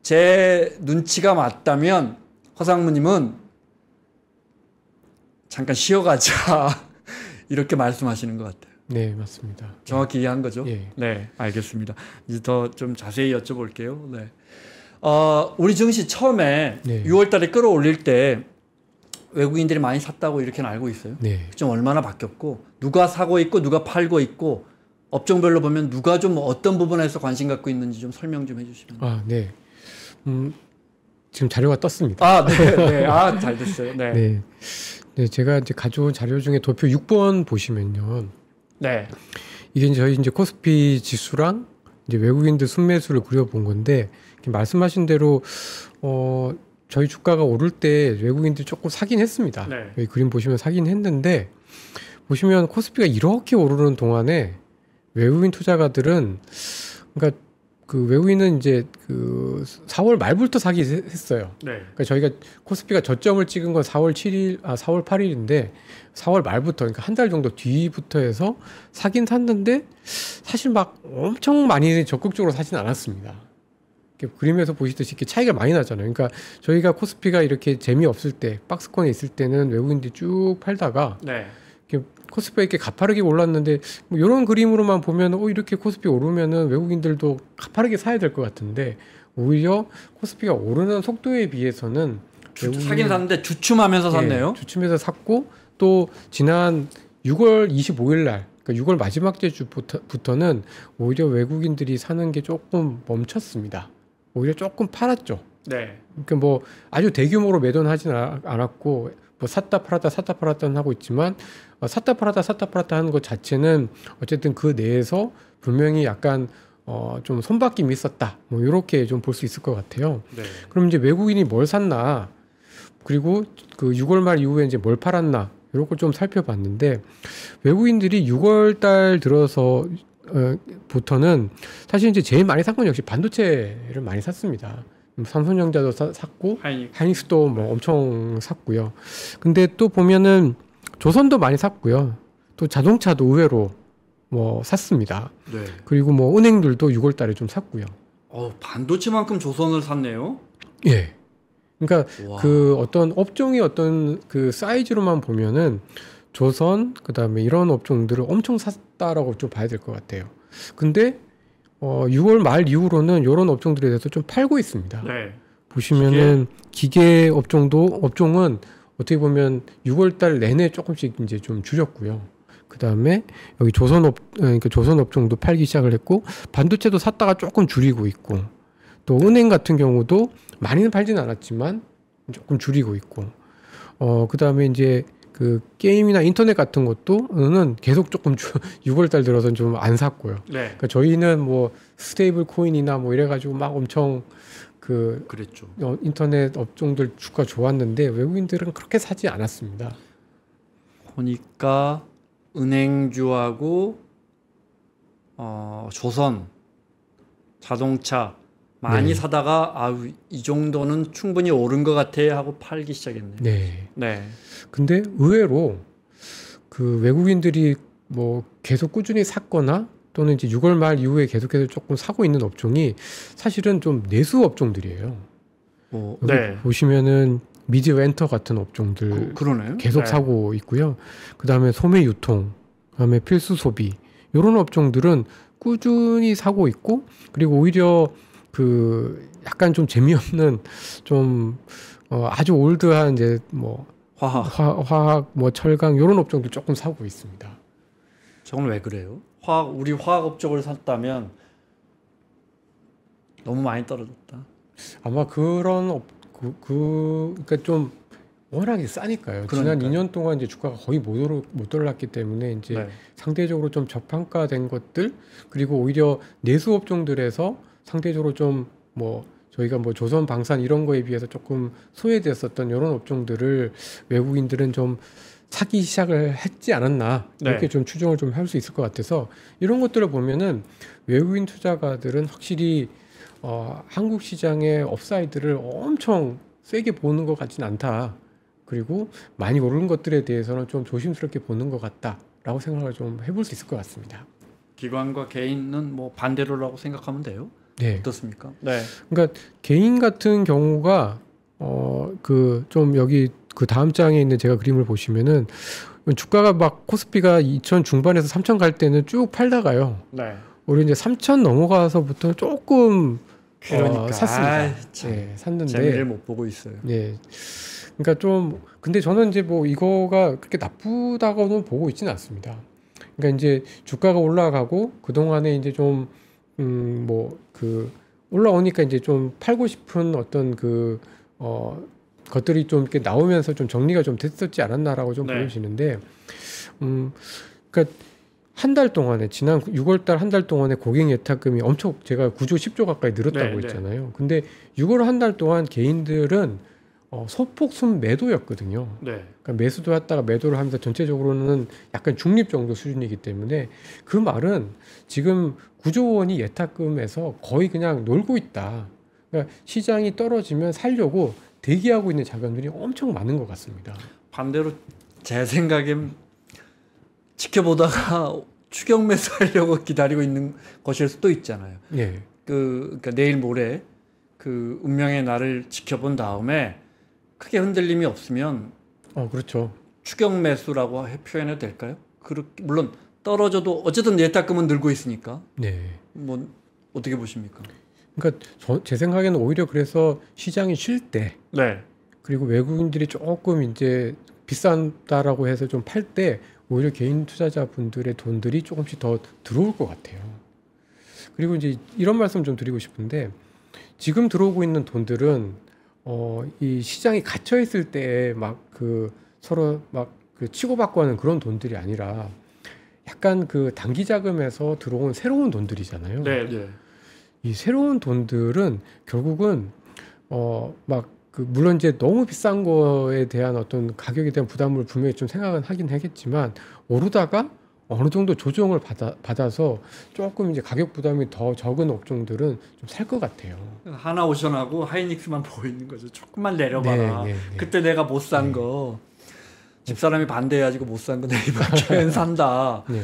제 눈치가 맞다면 허상무님은 잠깐 쉬어가자 이렇게 말씀하시는 것 같아요. 네, 맞습니다. 정확히 이해한 거죠? 예. 네, 알겠습니다. 이제 더 좀 자세히 여쭤볼게요. 네. 우리 증시 처음에 네. 6월 달에 끌어올릴 때 외국인들이 많이 샀다고 이렇게는 알고 있어요. 네. 좀 얼마나 바뀌었고 누가 사고 있고 누가 팔고 있고 업종별로 보면 누가 좀 어떤 부분에서 관심 갖고 있는지 좀 설명 좀 해주시면. 아, 네. 지금 자료가 떴습니다. 아, 네, 네. 아, 잘 됐어요. 네. 네. 네, 제가 이제 가져온 자료 중에 도표 6번 보시면요. 네. 이게 이제 저희 이제 코스피 지수랑 이제 외국인들 순매수를 그려본 건데, 말씀하신 대로, 저희 주가가 오를 때 외국인들이 조금 사긴 했습니다. 네. 여기 그림 보시면 사긴 했는데, 보시면 코스피가 이렇게 오르는 동안에 외국인 투자가들은, 그러니까 그 외국인은 이제 그 4월 말부터 사기 했어요. 네. 그러니까 저희가 코스피가 저점을 찍은 건 4월 8일인데 4월 말부터, 그러니까 한 달 정도 뒤부터 해서 사긴 샀는데 사실 막 엄청 많이 적극적으로 사진 않았습니다. 이렇게 그림에서 보시듯이 이렇게 차이가 많이 나잖아요. 그러니까 저희가 코스피가 이렇게 재미없을 때, 박스권에 있을 때는 외국인들이 쭉 팔다가 네. 이렇게 코스피가 이렇게 가파르게 올랐는데, 뭐 이런 그림으로만 보면 이렇게 코스피 오르면은 외국인들도 가파르게 사야 될 것 같은데, 오히려 코스피가 오르는 속도에 비해서는 사긴 샀는데 주춤하면서 샀네요. 주춤해서 샀고, 또 지난 6월 25일 날, 그러니까 6월 마지막 주부터는 오히려 외국인들이 사는 게 조금 멈췄습니다. 오히려 조금 팔았죠. 네. 그러니까 뭐 아주 대규모로 매도는 하진 않았고, 뭐 샀다 팔았다 하고 있지만, 샀다 팔았다 하는 것 자체는 어쨌든 그 내에서 분명히 약간 좀 손바뀜이 있었다, 뭐 이렇게 좀 볼 수 있을 것 같아요. 네. 그럼 이제 외국인이 뭘 샀나, 그리고 그 6월 말 이후에 이제 뭘 팔았나, 이런 걸 좀 살펴봤는데, 외국인들이 6월 달 들어서 부터는 사실 이제 제일 많이 산 건 역시 반도체를 많이 샀습니다. 삼성전자도 샀고, 하이닉스도 뭐 엄청 샀고요. 근데 또 보면은 조선도 많이 샀고요. 또 자동차도 의외로 뭐 샀습니다. 네. 그리고 뭐 은행들도 6월 달에 좀 샀고요. 반도체만큼 조선을 샀네요. 예. 그러니까 와. 그 어떤 업종의 어떤 그 사이즈로만 보면은 조선, 그다음에 이런 업종들을 엄청 샀다라고 좀 봐야 될 것 같아요. 근데 6월 말 이후로는 이런 업종들에 대해서 좀 팔고 있습니다. 네. 보시면은 기계 업종은 어떻게 보면 6월 달 내내 조금씩 이제 좀 줄였고요. 그다음에 여기 그러니까 조선 업종도 팔기 시작을 했고, 반도체도 샀다가 조금 줄이고 있고, 또 은행 같은 경우도 많이는 팔지는 않았지만 조금 줄이고 있고, 그다음에 이제 그 게임이나 인터넷 같은 것도는 계속 조금 6월 달 들어서는 좀 안 샀고요. 네. 그러니까 저희는 뭐 스테이블 코인이나 뭐 이래가지고 막 엄청 그랬죠. 인터넷 업종들 주가 좋았는데 외국인들은 그렇게 사지 않았습니다. 보니까 은행주하고 조선, 자동차 많이 네. 사다가 이 정도는 충분히 오른 것 같아 하고 팔기 시작했네요. 네. 네. 근데 의외로 그 외국인들이 뭐 계속 꾸준히 샀거나 또는 이제 6월 말 이후에 계속해서 조금 사고 있는 업종이 사실은 좀 내수 업종들이에요. 여기 네. 보시면은 미디어 엔터 같은 업종들 그러네요. 계속 네. 사고 있고요. 그다음에 소매 유통, 그다음에 필수 소비, 이런 업종들은 꾸준히 사고 있고, 그리고 오히려 그 약간 좀 재미없는 좀 아주 올드한 이제 뭐 화학 뭐 철강 이런 업종들 조금 사고 있습니다. 저건 왜 그래요? 우리 화학 업종을 샀다면 너무 많이 떨어졌다. 아마 그런 그러니까 좀 워낙에 싸니까요. 지난 2년 동안 이제 주가가 거의 못 올랐기 때문에 이제 네. 상대적으로 좀 저평가된 것들, 그리고 오히려 내수 업종들에서 상대적으로 좀 뭐 저희가 뭐 조선 방산 이런 거에 비해서 조금 소외됐었던 이런 업종들을 외국인들은 좀 사기 시작을 했지 않았나, 이렇게 네. 좀 추정을 좀 할 수 있을 것 같아서, 이런 것들을 보면은 외국인 투자가들은 확실히 한국 시장의 업사이드를 엄청 세게 보는 것 같진 않다. 그리고 많이 오른 것들에 대해서는 좀 조심스럽게 보는 것 같다라고 생각을 좀 해볼 수 있을 것 같습니다. 기관과 개인은 뭐 반대로라고 생각하면 돼요? 네. 어떻습니까? 네. 그러니까 개인 같은 경우가 그 좀 여기 그 다음 장에 있는 제가 그림을 보시면은 주가가 막 코스피가 2천 중반에서 3천 갈 때는 쭉 팔다가요. 네. 우리 이제 3천 넘어가서부터 조금 그러니까 샀습니다. 네, 샀는데 재미를 못 보고 있어요. 네. 그러니까 좀 근데 저는 이제 뭐 이거가 그렇게 나쁘다고는 보고 있지는 않습니다. 그러니까 이제 주가가 올라가고 그 동안에 이제 좀 뭐 그 올라오니까 이제 좀 팔고 싶은 어떤 그 것들이 좀 이렇게 나오면서 좀 정리가 좀 됐었지 않았나라고 좀 네. 보여지는데 그러니까 한 달 동안에 지난 6월 달 한 달 동안에 고객 예탁금이 엄청 제가 9조 10조 가까이 늘었다고 네, 네. 했잖아요. 근데 6월 한 달 동안 개인들은 소폭 순매도였거든요. 네. 그러니까 매수도 했다가 매도를 하면서 전체적으로는 약간 중립 정도 수준이기 때문에 그 말은 지금 9조 원이 예탁금에서 거의 그냥 놀고 있다. 그러니까 시장이 떨어지면 살려고 대기하고 있는 자금들이 엄청 많은 것 같습니다. 반대로 제 생각엔 지켜보다가 추격 매수하려고 기다리고 있는 것일 수도 있잖아요. 예. 그러니까 내일 모레 그 운명의 날을 지켜본 다음에 크게 흔들림이 없으면 그렇죠. 추격 매수라고 표현해도 될까요? 그렇게 물론 떨어져도 어쨌든 예탁금은 늘고 있으니까 네. 뭐 어떻게 보십니까? 그러니까 제 생각에는 오히려 그래서 시장이 쉴 때 네. 그리고 외국인들이 조금 이제 비싼다라고 해서 좀 팔 때 오히려 개인 투자자분들의 돈들이 조금씩 더 들어올 것 같아요. 그리고 이제 이런 말씀 좀 드리고 싶은데 지금 들어오고 있는 돈들은 이 시장이 갇혀 있을 때 막 그 서로 막 그 치고받고 하는 그런 돈들이 아니라 약간 그 단기 자금에서 들어온 새로운 돈들이잖아요. 네. 네. 이 새로운 돈들은 결국은 막 그 물론 이제 너무 비싼 거에 대한 어떤 가격에 대한 부담을 분명히 좀 생각은 하긴 하겠지만 오르다가 어느 정도 조정을 받아서 조금 이제 가격 부담이 더 적은 업종들은 좀 살 것 같아요. 하나오션하고 하이닉스만 보이는 거죠. 조금만 내려봐라. 네. 그때 내가 못 산 거 집사람이 반대해가지고 못 산 거 내 이번 주엔 산다. 네.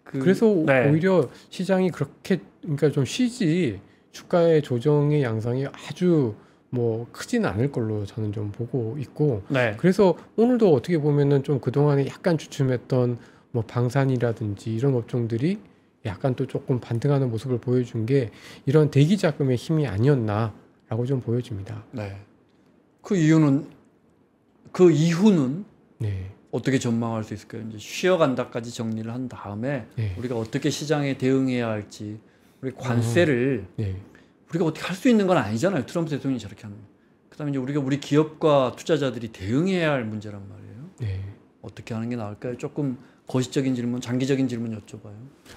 그래서 네. 오히려 시장이 그렇게 그러니까 좀 쉬지 주가의 조정의 양상이 아주 뭐 크지는 않을 걸로 저는 좀 보고 있고 네. 그래서 오늘도 어떻게 보면은 좀 그동안에 약간 주춤했던 뭐 방산이라든지 이런 업종들이 약간 또 조금 반등하는 모습을 보여준 게 이런 대기 자금의 힘이 아니었나라고 좀 보여집니다. 네. 그 이후는 네. 어떻게 전망할 수 있을까요? 이제 쉬어간다까지 정리를 한 다음에 네. 우리가 어떻게 시장에 대응해야 할지 우리 관세를 네. 우리가 어떻게 할 수 있는 건 아니잖아요. 트럼프 대통령이 저렇게 하는. 그다음에 이제 우리 기업과 투자자들이 대응해야 할 문제란 말이에요. 네. 어떻게 하는 게 나을까요? 조금 거시적인 질문, 장기적인 질문 여쭤봐요.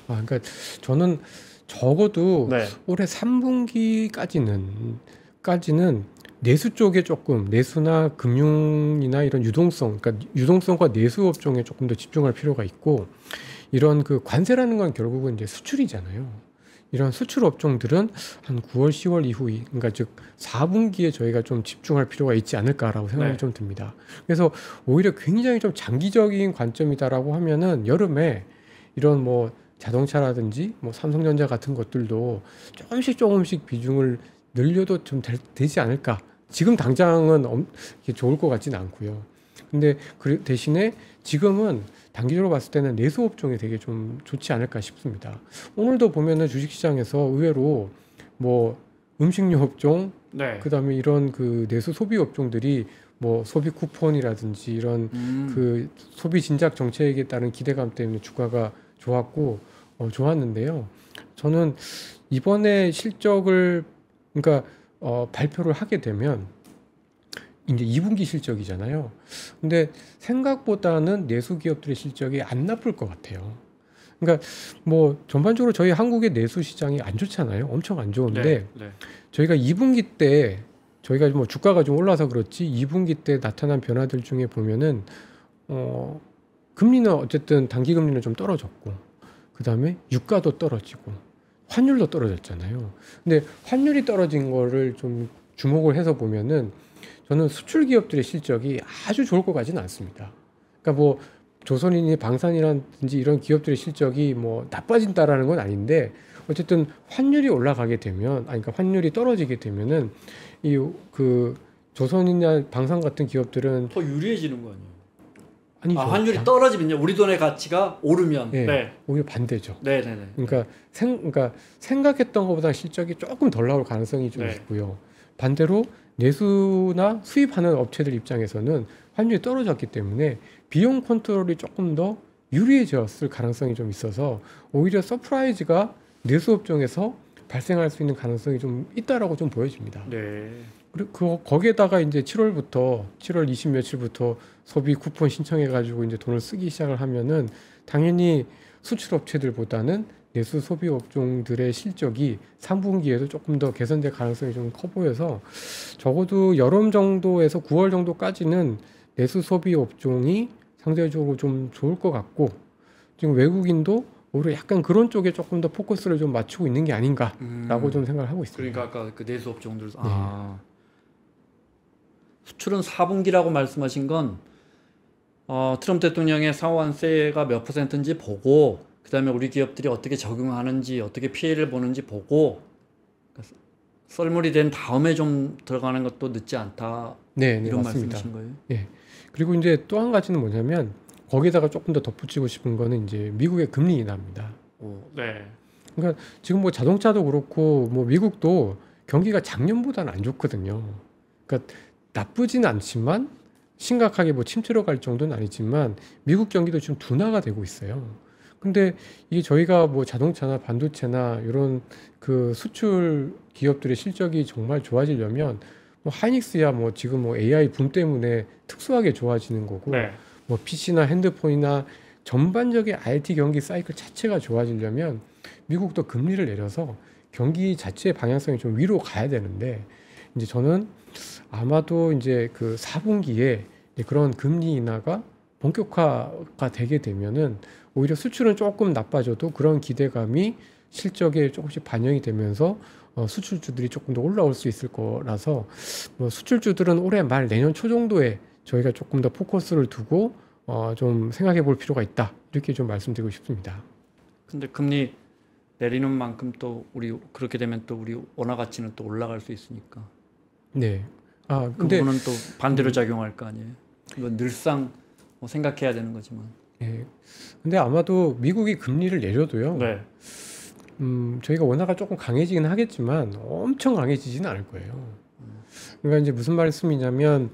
그러니까 저는 적어도 네. 올해 3분기까지는 내수 쪽에 조금 내수나 금융이나 이런 유동성, 그러니까 유동성과 내수 업종에 조금 더 집중할 필요가 있고 이런 그 관세라는 건 결국은 이제 수출이잖아요. 이런 수출 업종들은 한 9월, 10월 이후, 그러니까 즉 4분기에 저희가 좀 집중할 필요가 있지 않을까라고 생각이 네. 좀 듭니다. 그래서 오히려 굉장히 좀 장기적인 관점이다라고 하면은 여름에 이런 뭐 자동차라든지 뭐 삼성전자 같은 것들도 조금씩 비중을 늘려도 좀 되지 않을까. 지금 당장은 이게 좋을 것 같지는 않고요. 근데 그 대신에 지금은 단기적으로 봤을 때는 내수 업종이 되게 좀 좋지 않을까 싶습니다. 오늘도 보면은 주식시장에서 의외로 뭐 음식료 업종, 네. 그다음에 이런 그 내수 소비 업종들이 뭐 소비 쿠폰이라든지 이런 그 소비 진작 정책에 따른 기대감 때문에 주가가 좋았고 좋았는데요. 저는 이번에 실적을 그러니까 발표를 하게 되면 이제 2분기 실적이잖아요. 근데 생각보다는 내수 기업들의 실적이 안 나쁠 것 같아요. 그러니까 뭐 전반적으로 저희 한국의 내수 시장이 안 좋잖아요. 엄청 안 좋은데 네. 저희가 2분기 때 저희가 뭐 주가가 좀 올라서 그렇지 2분기 때 나타난 변화들 중에 보면은 금리는 어쨌든 단기 금리는 좀 떨어졌고 그다음에 유가도 떨어지고 환율도 떨어졌잖아요. 근데 환율이 떨어진 거를 좀 주목을 해서 보면은 저는 수출 기업들의 실적이 아주 좋을 것 같지는 않습니다. 그러니까 뭐 조선인이 방산이라든지 이런 기업들의 실적이 뭐 나빠진다라는 건 아닌데 어쨌든 환율이 올라가게 되면 그러니까 환율이 떨어지게 되면은 이 그 조선이나 방산 같은 기업들은 더 유리해지는 거 아니에요? 아니죠. 환율이 떨어지면요. 우리 돈의 가치가 오르면. 네. 오히려 반대죠. 네. 그러니까 생각했던 것보다 실적이 조금 덜 나올 가능성이 좀 네. 있고요. 반대로 내수나 수입하는 업체들 입장에서는 환율이 떨어졌기 때문에 비용 컨트롤이 조금 더 유리해졌을 가능성이 좀 있어서 오히려 서프라이즈가 내수 업종에서 발생할 수 있는 가능성이 좀 있다라고 좀 보여집니다. 네. 그리고 거기에다가 이제 7월 20 며칠부터 소비 쿠폰 신청해가지고 이제 돈을 쓰기 시작을 하면은 당연히 수출 업체들보다는 내수 소비 업종들의 실적이 3분기에도 조금 더 개선될 가능성이 좀 커 보여서 적어도 여름 정도에서 9월 정도까지는 내수 소비 업종이 상대적으로 좀 좋을 것 같고 지금 외국인도 오히려 약간 그런 쪽에 조금 더 포커스를 좀 맞추고 있는 게 아닌가라고 좀 생각을 하고 있습니다. 그러니까 아까 그 내수 업종들 수출은 4분기라고 말씀하신 건 트럼프 대통령의 상호환세가 몇 %인지 보고 그다음에 우리 기업들이 어떻게 적응하는지 어떻게 피해를 보는지 보고 썰물이 된 다음에 좀 들어가는 것도 늦지 않다. 네, 이런 맞습니다. 말씀이신 거예요? 예. 그리고 이제 또 한 가지는 뭐냐면 거기다가 조금 더 덧붙이고 싶은 거는 이제 미국의 금리 인하입니다. 네. 그러니까 지금 뭐 자동차도 그렇고 뭐 미국도 경기가 작년보다는 안 좋거든요. 그러니까 나쁘진 않지만 심각하게 뭐 침체로 갈 정도는 아니지만 미국 경기도 지금 둔화가 되고 있어요. 근데 이게 저희가 뭐 자동차나 반도체나 이런 그 수출 기업들의 실적이 정말 좋아지려면 뭐 하이닉스야 뭐 지금 뭐 AI 붐 때문에 특수하게 좋아지는 거고 네. 뭐 PC나 핸드폰이나 전반적인 IT 경기 사이클 자체가 좋아지려면 미국도 금리를 내려서 경기 자체의 방향성이 좀 위로 가야 되는데 이제 저는 아마도 이제 그 4분기에 그런 금리 인하가 본격화가 되게 되면은 오히려 수출은 조금 나빠져도 그런 기대감이 실적에 조금씩 반영이 되면서 수출주들이 조금 더 올라올 수 있을 거라서 뭐 수출주들은 올해 말 내년 초 정도에 저희가 조금 더 포커스를 두고 좀 생각해 볼 필요가 있다 이렇게 좀 말씀드리고 싶습니다. 근데 금리 내리는 만큼 또 우리 그렇게 되면 또 우리 원화 가치는 또 올라갈 수 있으니까. 네. 그 근데 부분은 또 반대로 작용할 거 아니에요. 이건 늘상 뭐 생각해야 되는 거지만. 예. 근데 아마도 미국이 금리를 내려도요. 네. 저희가 원화가 조금 강해지긴 하겠지만 엄청 강해지지는 않을 거예요. 그러니까 이제 무슨 말씀이냐면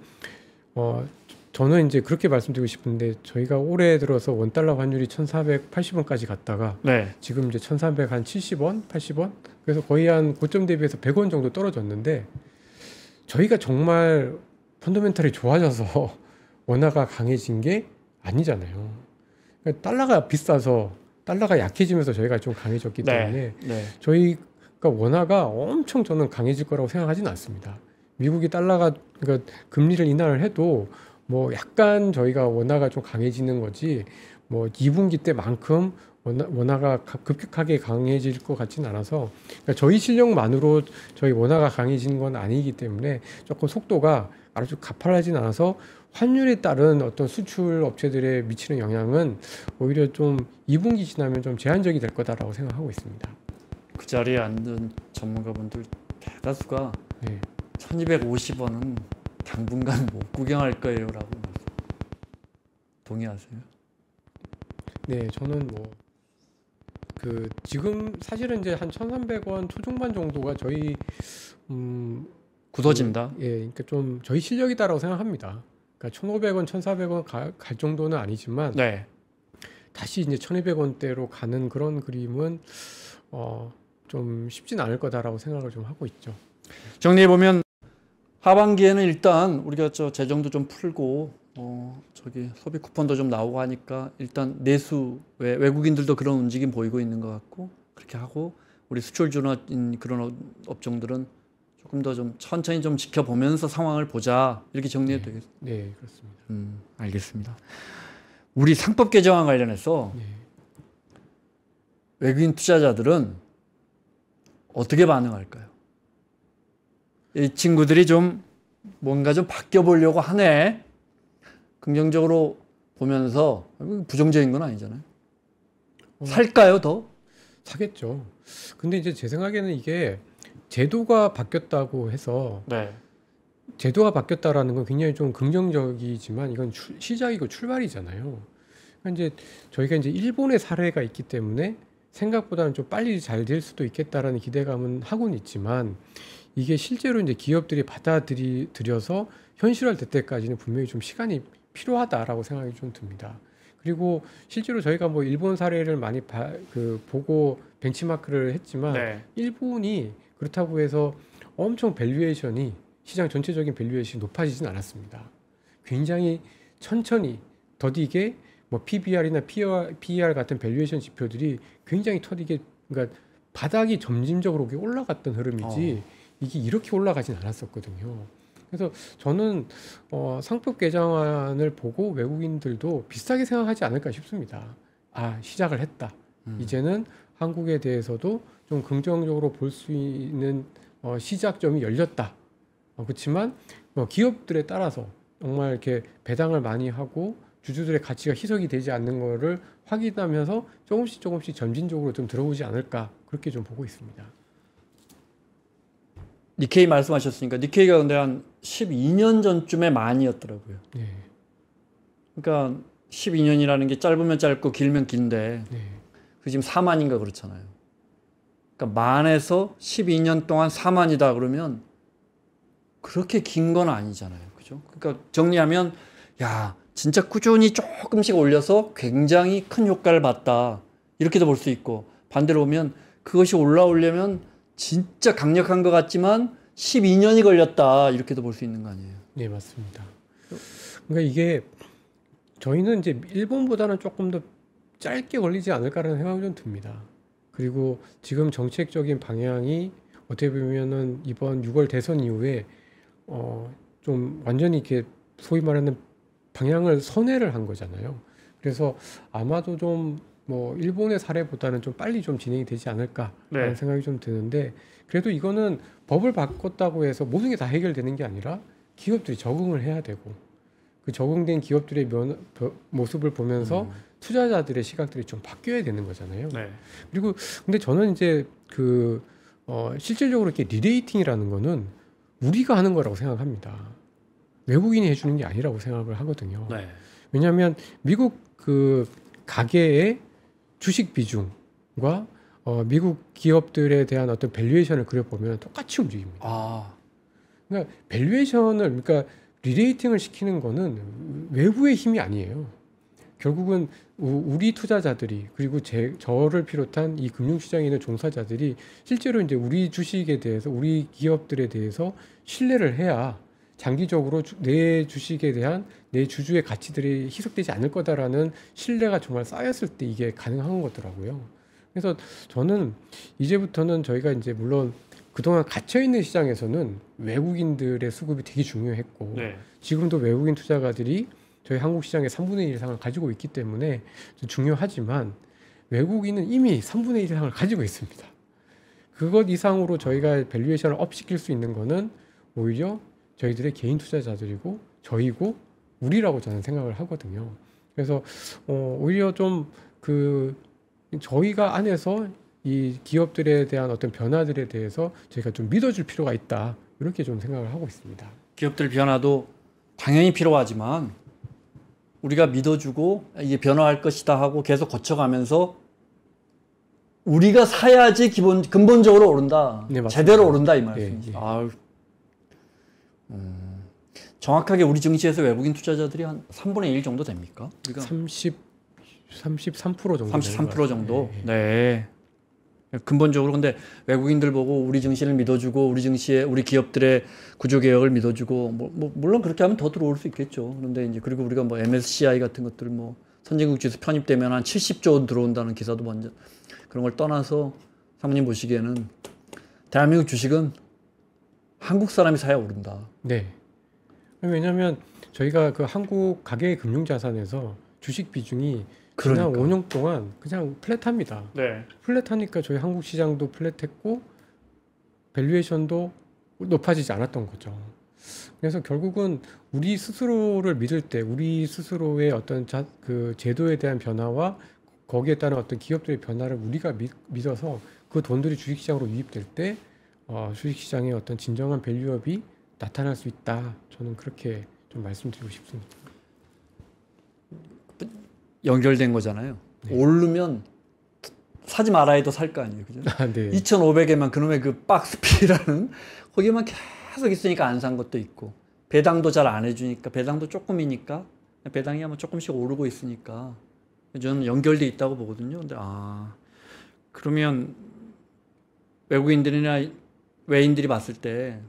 저는 이제 그렇게 말씀드리고 싶은데 저희가 올해 들어서 원달러 환율이 1,480원까지 갔다가 네. 지금 이제 1,370원, 80원 그래서 거의 한 고점 대비해서 100원 정도 떨어졌는데 저희가 정말 펀더멘탈이 좋아져서 원화가 강해진 게 아니잖아요. 그러니까 달러가 비싸서 달러가 약해지면서 저희가 좀 강해졌기 때문에 저희가 원화가 엄청 저는 강해질 거라고 생각하지는 않습니다. 미국이 달러가 그러니까 금리를 인하를 해도 뭐 약간 저희가 원화가 좀 강해지는 거지 뭐 2분기 때만큼 원화가 급격하게 강해질 것 같지는 않아서 그러니까 저희 실력만으로 저희 원화가 강해지는 건 아니기 때문에 조금 속도가 아주 가팔라진 않아서 환율에 따른 어떤 수출 업체들에 미치는 영향은 오히려 좀 2분기 지나면 좀 제한적이 될 거다라고 생각하고 있습니다. 그 자리에 앉은 전문가분들 대다수가 네. 1250원은 당분간 못 구경할 거예요라고 동의하세요? 네, 저는 뭐 지금 사실은 이제 한 1,300원 초중반 정도가 저희 굳어진다. 그러니까 좀 저희 실력이다라고 생각합니다. 그러니까 1,500원, 1,400원 갈 정도는 아니지만 네. 다시 이제 1,200원대로 가는 그런 그림은 좀 쉽진 않을 거다라고 생각을 좀 하고 있죠. 정리해 보면 하반기에는 일단 우리가 재정도 좀 풀고 소비 쿠폰도 좀 나오고 하니까 일단 내수 외국인들도 그런 움직임 보이고 있는 것 같고 그렇게 하고 우리 수출주나 그런 업종들은 조금 더 좀 천천히 좀 지켜보면서 상황을 보자 이렇게 정리해도 되겠습니다. 네, 그렇습니다. 알겠습니다. 우리 상법 개정안 관련해서 외국인 투자자들은 어떻게 반응할까요? 이 친구들이 좀 뭔가 좀 바뀌어 보려고 하네. 긍정적으로 보면서 부정적인 건 아니잖아요. 살까요, 더? 사겠죠. 근데 이제 제 생각에는 이게 제도가 바뀌었다고 해서 제도가 바뀌었다라는 건 굉장히 좀 긍정적이지만 이건 시작이고 출발이잖아요. 그러니까 이제 저희가 이제 일본의 사례가 있기 때문에 생각보다는 좀 빨리 잘 될 수도 있겠다라는 기대감은 하고는 있지만 이게 실제로 이제 기업들이 받아들여서 현실화될 때까지는 분명히 좀 시간이 필요하다라고 생각이 좀 듭니다. 그리고 실제로 저희가 뭐 일본 사례를 많이 보고 벤치마크를 했지만 네. 일본이 그렇다고 해서 엄청 밸류에이션이 시장 전체적인 밸류에이션이 높아지진 않았습니다. 굉장히 천천히 더디게 뭐 PBR이나 PER 같은 밸류에이션 지표들이 굉장히 터디게 그러니까 바닥이 점진적으로 올라갔던 흐름이지 이게 이렇게 올라가진 않았었거든요. 그래서 저는 상법 개정안을 보고 외국인들도 비슷하게 생각하지 않을까 싶습니다. 아, 시작을 했다. 이제는 한국에 대해서도 좀 긍정적으로 볼 수 있는 시작점이 열렸다. 그렇지만 기업들에 따라서 정말 이렇게 배당을 많이 하고 주주들의 가치가 희석이 되지 않는 거를 확인하면서 조금씩 점진적으로 좀 들어오지 않을까 그렇게 좀 보고 있습니다. 니케이 말씀하셨으니까 니케이가 근데 한 12년 전쯤에 만이었더라고요. 네. 그러니까 12년이라는 게 짧으면 짧고 길면 긴데 네. 그 지금 4만인가 그렇잖아요. 그러니까 만에서 12년 동안 4만이다 그러면 그렇게 긴 건 아니잖아요. 그죠? 그러니까 정리하면 야, 진짜 꾸준히 조금씩 올려서 굉장히 큰 효과를 봤다. 이렇게도 볼 수 있고 반대로 보면 그것이 올라오려면 진짜 강력한 것 같지만 12년이 걸렸다. 이렇게도 볼 수 있는 거 아니에요? 네, 맞습니다. 그러니까 이게 저희는 이제 일본보다는 조금 더 짧게 걸리지 않을까라는 생각이 좀 듭니다. 그리고 지금 정책적인 방향이 어떻게 보면은 이번 6월 대선 이후에 좀 완전히 이렇게 소위 말하는 방향을 선회를 한 거잖아요. 그래서 아마도 좀 뭐 일본의 사례보다는 좀 빨리 좀 진행이 되지 않을까라는 네. 생각이 좀 드는데 그래도 이거는 법을 바꿨다고 해서 모든 게 다 해결되는 게 아니라 기업들이 적응을 해야 되고 그 적응된 기업들의 모습을 보면서 투자자들의 시각들이 좀 바뀌어야 되는 거잖아요. 네. 그리고 근데 저는 이제 실질적으로 이렇게 리레이팅이라는 거는 우리가 하는 거라고 생각합니다. 외국인이 해주는 게 아니라고 생각을 하거든요. 네. 왜냐하면 미국 그 가계의 주식 비중과 미국 기업들에 대한 어떤 밸류에이션을 그려보면 똑같이 움직입니다. 아, 그러니까 밸류에이션을 그러니까 리레이팅을 시키는 거는 외부의 힘이 아니에요. 결국은 우리 투자자들이 그리고 저를 비롯한 이 금융시장에 있는 종사자들이 실제로 이제 우리 주식에 대해서 우리 기업들에 대해서 신뢰를 해야 장기적으로 내 주식에 대한 내 주주의 가치들이 희석되지 않을 거다라는 신뢰가 정말 쌓였을 때 이게 가능한 거더라고요. 그래서 저는 이제부터는 저희가 이제 물론 그동안 갇혀 있는 시장에서는 외국인들의 수급이 되게 중요했고 네. 지금도 외국인 투자가들이 저희 한국 시장의 3분의 1 이상을 가지고 있기 때문에 중요하지만 외국인은 이미 3분의 1 이상을 가지고 있습니다. 그것 이상으로 저희가 밸류에이션을 업 시킬 수 있는 거는 오히려 저희들의 개인 투자자들이고 저희고 우리라고 저는 생각을 하거든요. 그래서 오히려 좀 저희가 안에서 이 기업들에 대한 어떤 변화들에 대해서 저희가 좀 믿어줄 필요가 있다. 이렇게 좀 생각을 하고 있습니다. 기업들 변화도 당연히 필요하지만 우리가 믿어주고 이게 변화할 것이다 하고 계속 거쳐가면서 우리가 사야지 근본적으로 오른다. 네, 맞습니다. 제대로 오른다 이 말씀이죠. 예, 예. 아유. 정확하게 우리 증시에서 외국인 투자자들이 한 3분의 1 정도 됩니까? 우리가 33% 정도. 33% 정도. 예, 예. 네. 근본적으로 근데 외국인들 보고 우리 증시를 믿어주고 우리 증시에 우리 기업들의 구조 개혁을 믿어주고 물론 그렇게 하면 더 들어올 수 있겠죠. 그런데 이제 그리고 우리가 뭐 MSCI 같은 것들 뭐 선진국 지수 편입되면 한 70조 원 들어온다는 기사도 먼저 그런 걸 떠나서 사모님 보시기에는 대한민국 주식은 한국 사람이 사야 오른다. 네. 왜냐하면 저희가 그 한국 가계 금융자산에서 주식 비중이 지난 그러니까. 5년 동안 그냥 플랫합니다. 네. 플랫하니까 저희 한국 시장도 플랫했고 밸류에이션도 높아지지 않았던 거죠. 그래서 결국은 우리 스스로를 믿을 때 우리 스스로의 어떤 제도에 대한 변화와 거기에 따른 어떤 기업들의 변화를 우리가 믿어서 그 돈들이 주식시장으로 유입될 때 주식시장의 어떤 진정한 밸류업이 나타날 수 있다. 저는 그렇게 좀 말씀드리고 싶습니다. 연결된 거잖아요. 네. 오르면 사지 말아 해도 살 거 아니에요, 그죠? 아, 네. 2,500에만 그놈의 그 박스피라는 거기만 계속 있으니까 안 산 것도 있고, 배당도 잘 안 해주니까, 배당도 조금이니까, 배당이 아마 조금씩 오르고 있으니까 저는 연결돼 있다고 보거든요. 근데 그러면 외국인들이나 외인들이 봤을 때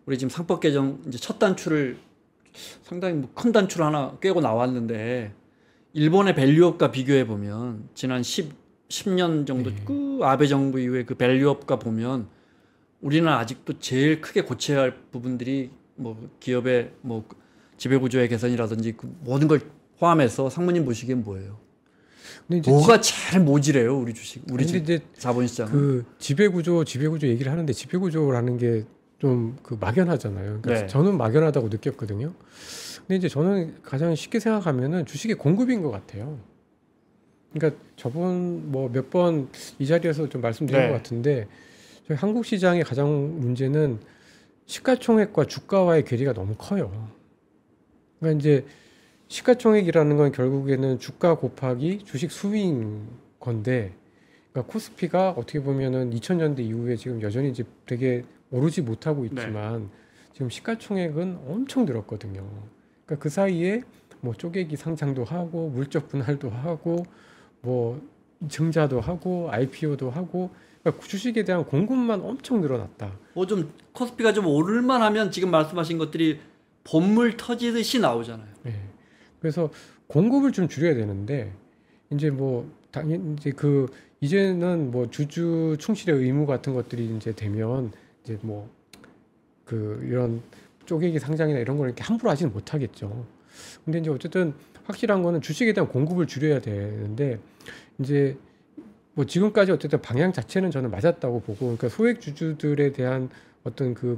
우리 지금 상법 개정 이제 첫 단추를 상당히 뭐 큰 단추를 하나 꿰고 나왔는데, 일본의 밸류업과 비교해 보면 지난 10년 정도 네. 그 아베 정부 이후에 그 밸류업과 보면 우리는 아직도 제일 크게 고쳐야 할 부분들이 뭐 기업의 뭐 지배구조의 개선이라든지 그 모든 걸 포함해서 상무님 보시기엔 뭐예요? 근데 이제 뭐가 제일 모질해요, 우리 주식, 우리 근데 이제 자본시장은? 그 지배구조 얘기를 하는데, 지배구조라는 게 좀 그 막연하잖아요. 그러니까 네. 저는 막연하다고 느꼈거든요. 근데 이제 저는 가장 쉽게 생각하면은 주식의 공급인 것 같아요. 그러니까 저번 뭐 몇 번 이 자리에서 좀 말씀드린 네. 것 같은데, 저희 한국 시장의 가장 문제는 시가총액과 주가와의 괴리가 너무 커요. 그러니까 이제 시가총액이라는 건 결국에는 주가 곱하기 주식 수익인 건데, 그러니까 코스피가 어떻게 보면은 2000년대 이후에 지금 여전히 이제 되게 오르지 못하고 있지만 지금 시가총액은 엄청 늘었거든요. 그러니까 그 사이에 뭐 쪼개기 상장도 하고 물적 분할도 하고 뭐 증자도 하고 IPO도 하고, 그러니까 주식에 대한 공급만 엄청 늘어났다. 뭐 좀 코스피가 좀 오를만 하면 지금 말씀하신 것들이 본물 터지듯이 나오잖아요. 예. 그래서 공급을 좀 줄여야 되는데, 이제 뭐 당연 이제 그 이제는 뭐 주주 충실의 의무 같은 것들이 이제 되면 이제 뭐 그 이런 쪼개기 상장이나 이런 걸 이렇게 함부로 하지는 못하겠죠. 근데 이제 어쨌든 확실한 거는 주식에 대한 공급을 줄여야 되는데, 이제 뭐 지금까지 어쨌든 방향 자체는 저는 맞았다고 보고, 그러니까 소액 주주들에 대한 어떤 그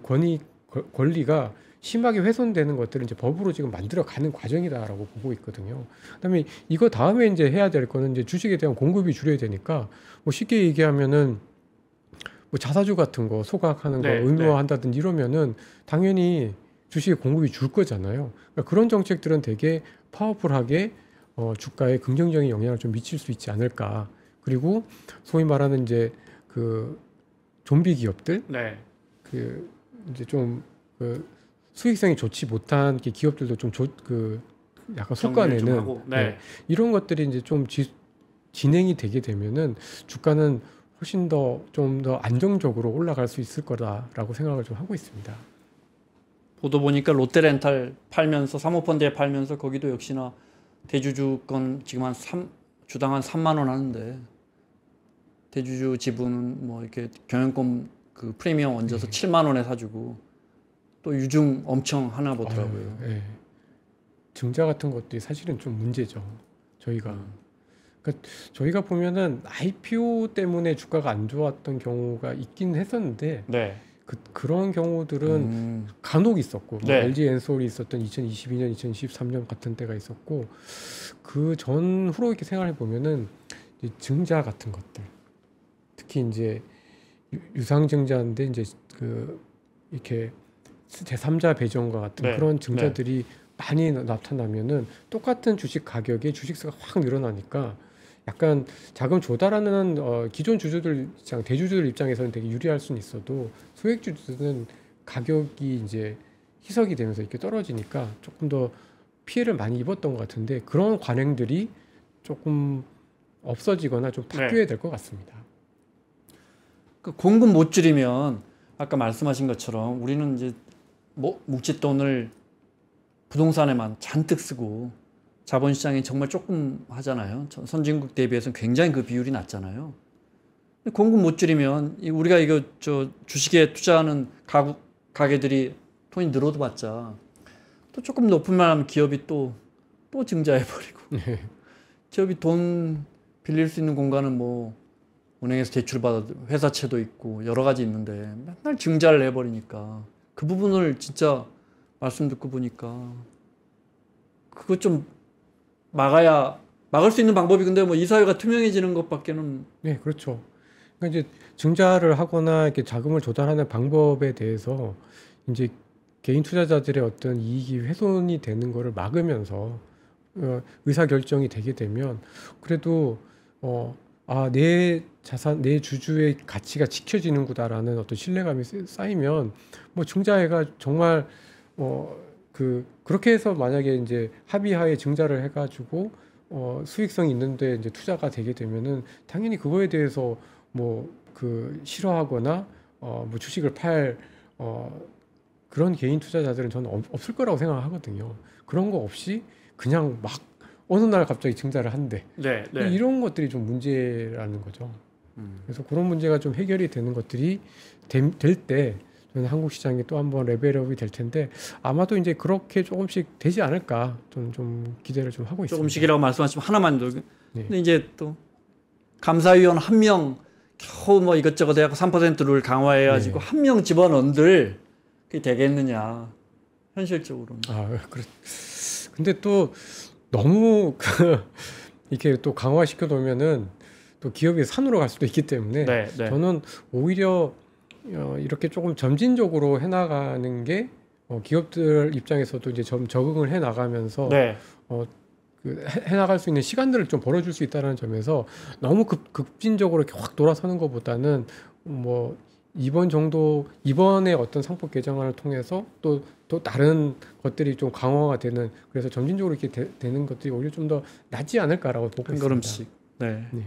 권리가 심하게 훼손되는 것들을 이제 법으로 지금 만들어 가는 과정이다라고 보고 있거든요. 그다음에 이거 다음에 이제 해야 될 거는 이제 주식에 대한 공급이 줄여야 되니까, 뭐 쉽게 얘기하면은 뭐 자사주 같은 거 소각하는 거 네, 의무화한다든지 이러면은 당연히 주식의 공급이 줄 거잖아요. 그러니까 그런 정책들은 되게 파워풀하게 주가에 긍정적인 영향을 좀 미칠 수 있지 않을까. 그리고 소위 말하는 이제 그 좀비 기업들, 네. 그 이제 좀 그 수익성이 좋지 못한 그 기업들도 좀 그 약간 정리를 좀 솎아내는, 하고. 네. 이런 것들이 이제 좀 진행이 되게 되면은 주가는 훨씬 더 좀 더 안정적으로 올라갈 수 있을 거다라고 생각을 좀 하고 있습니다. 보도 보니까 롯데렌탈 팔면서 사모펀드에 팔면서 거기도 역시나 대주주권 지금 주당 한 3만 원 하는데, 대주주 지분은 뭐 이렇게 경영권 그 프리미엄 얹어서 7만 원에 사주고 또 유증 엄청 하나 보더라고요. 아유, 예. 증자 같은 것들이 사실은 좀 문제죠. 저희가. 그러니까 저희가 보면은 IPO 때문에 주가가 안 좋았던 경우가 있긴 했었는데, 네. 그런 경우들은 간혹 있었고, 뭐 네. LG 엔솔이 있었던 2022년, 2023년 같은 때가 있었고, 그 전후로 이렇게 생각해 보면은 이제 증자 같은 것들, 특히 이제 유상증자인데 이제 그 이렇게 제3자 배정과 같은 네. 그런 증자들이 많이 나타나면은 똑같은 주식 가격에 주식수가 확 늘어나니까 약간 자금 조달하는 기존 주주들 입장, 대주주들 입장에서는 되게 유리할 수는 있어도, 소액 주주들은 가격이 이제 희석이 되면서 이렇게 떨어지니까 조금 더 피해를 많이 입었던 것 같은데, 그런 관행들이 조금 없어지거나 좀 바뀌어야 될 것 같습니다. 그 공급 못 줄이면 아까 말씀하신 것처럼 우리는 이제 뭐 묵칫돈을 부동산에만 잔뜩 쓰고 자본시장이 정말 조금 하잖아요. 선진국 대비해서는 굉장히 그 비율이 낮잖아요. 공급 못 줄이면 우리가 이거 주식에 투자하는 가게들이 돈이 늘어도 봤자 또 조금 높을만 하면 기업이 또 증자해버리고. 기업이 돈 빌릴 수 있는 공간은 뭐 은행에서 대출받아 회사채도 있고 여러 가지 있는데 맨날 증자를 해버리니까, 그 부분을 진짜 말씀 듣고 보니까 그거 좀 막을 수 있는 방법이, 근데 뭐 이 사회가 투명해지는 것밖에는. 네, 그렇죠. 그러니까 이제 증자를 하거나 이렇게 자금을 조달하는 방법에 대해서 이제 개인 투자자들의 어떤 이익이 훼손이 되는 거를 막으면서 의사 결정이 되게 되면, 그래도 아, 내 자산, 내 주주의 가치가 지켜지는구나라는 어떤 신뢰감이 쌓이면 뭐 증자해가 정말 그렇게 해서 만약에 이제 합의하에 증자를 해가지고 수익성이 있는데 이제 투자가 되게 되면은 당연히 그거에 대해서 뭐 싫어하거나 뭐 주식을 팔 그런 개인 투자자들은 저는 없을 거라고 생각하거든요. 그런 거 없이 그냥 막 어느 날 갑자기 증자를 한대. 네, 네. 이런 것들이 좀 문제라는 거죠. 음. 그래서 그런 문제가 좀 해결이 되는 것들이 될 때 저는 한국 시장이 또 한번 레벨업이 될 텐데 아마도 이제 그렇게 조금씩 되지 않을까 저는 좀 기대를 좀 하고 있습니다. 조금씩이라고 말씀하시면 하나만 더. 네. 근데 이제 또 감사위원 한 명 겨우 뭐 이것저것 해갖고 3%를 강화해가지고 네. 한 명 집어넣은들 그게 되겠느냐 현실적으로는. 근데 또 너무 이렇게 또 강화시켜 놓으면은 또 기업이 산으로 갈 수도 있기 때문에 네, 네. 저는 오히려 이렇게 조금 점진적으로 해나가는 게 기업들 입장에서도 이제 적응을 해 나가면서 네. 해나갈 수 있는 시간들을 좀 벌어줄 수 있다는 점에서 너무 급진적으로 이렇게 확 돌아서는 것보다는 뭐 이번에 어떤 상법 개정안을 통해서 또 다른 것들이 좀 강화가 되는 그래서 점진적으로 이렇게 되는 것들이 오히려 좀 더 낫지 않을까라고 보고 한 있습니다. 걸음씩. 네. 네.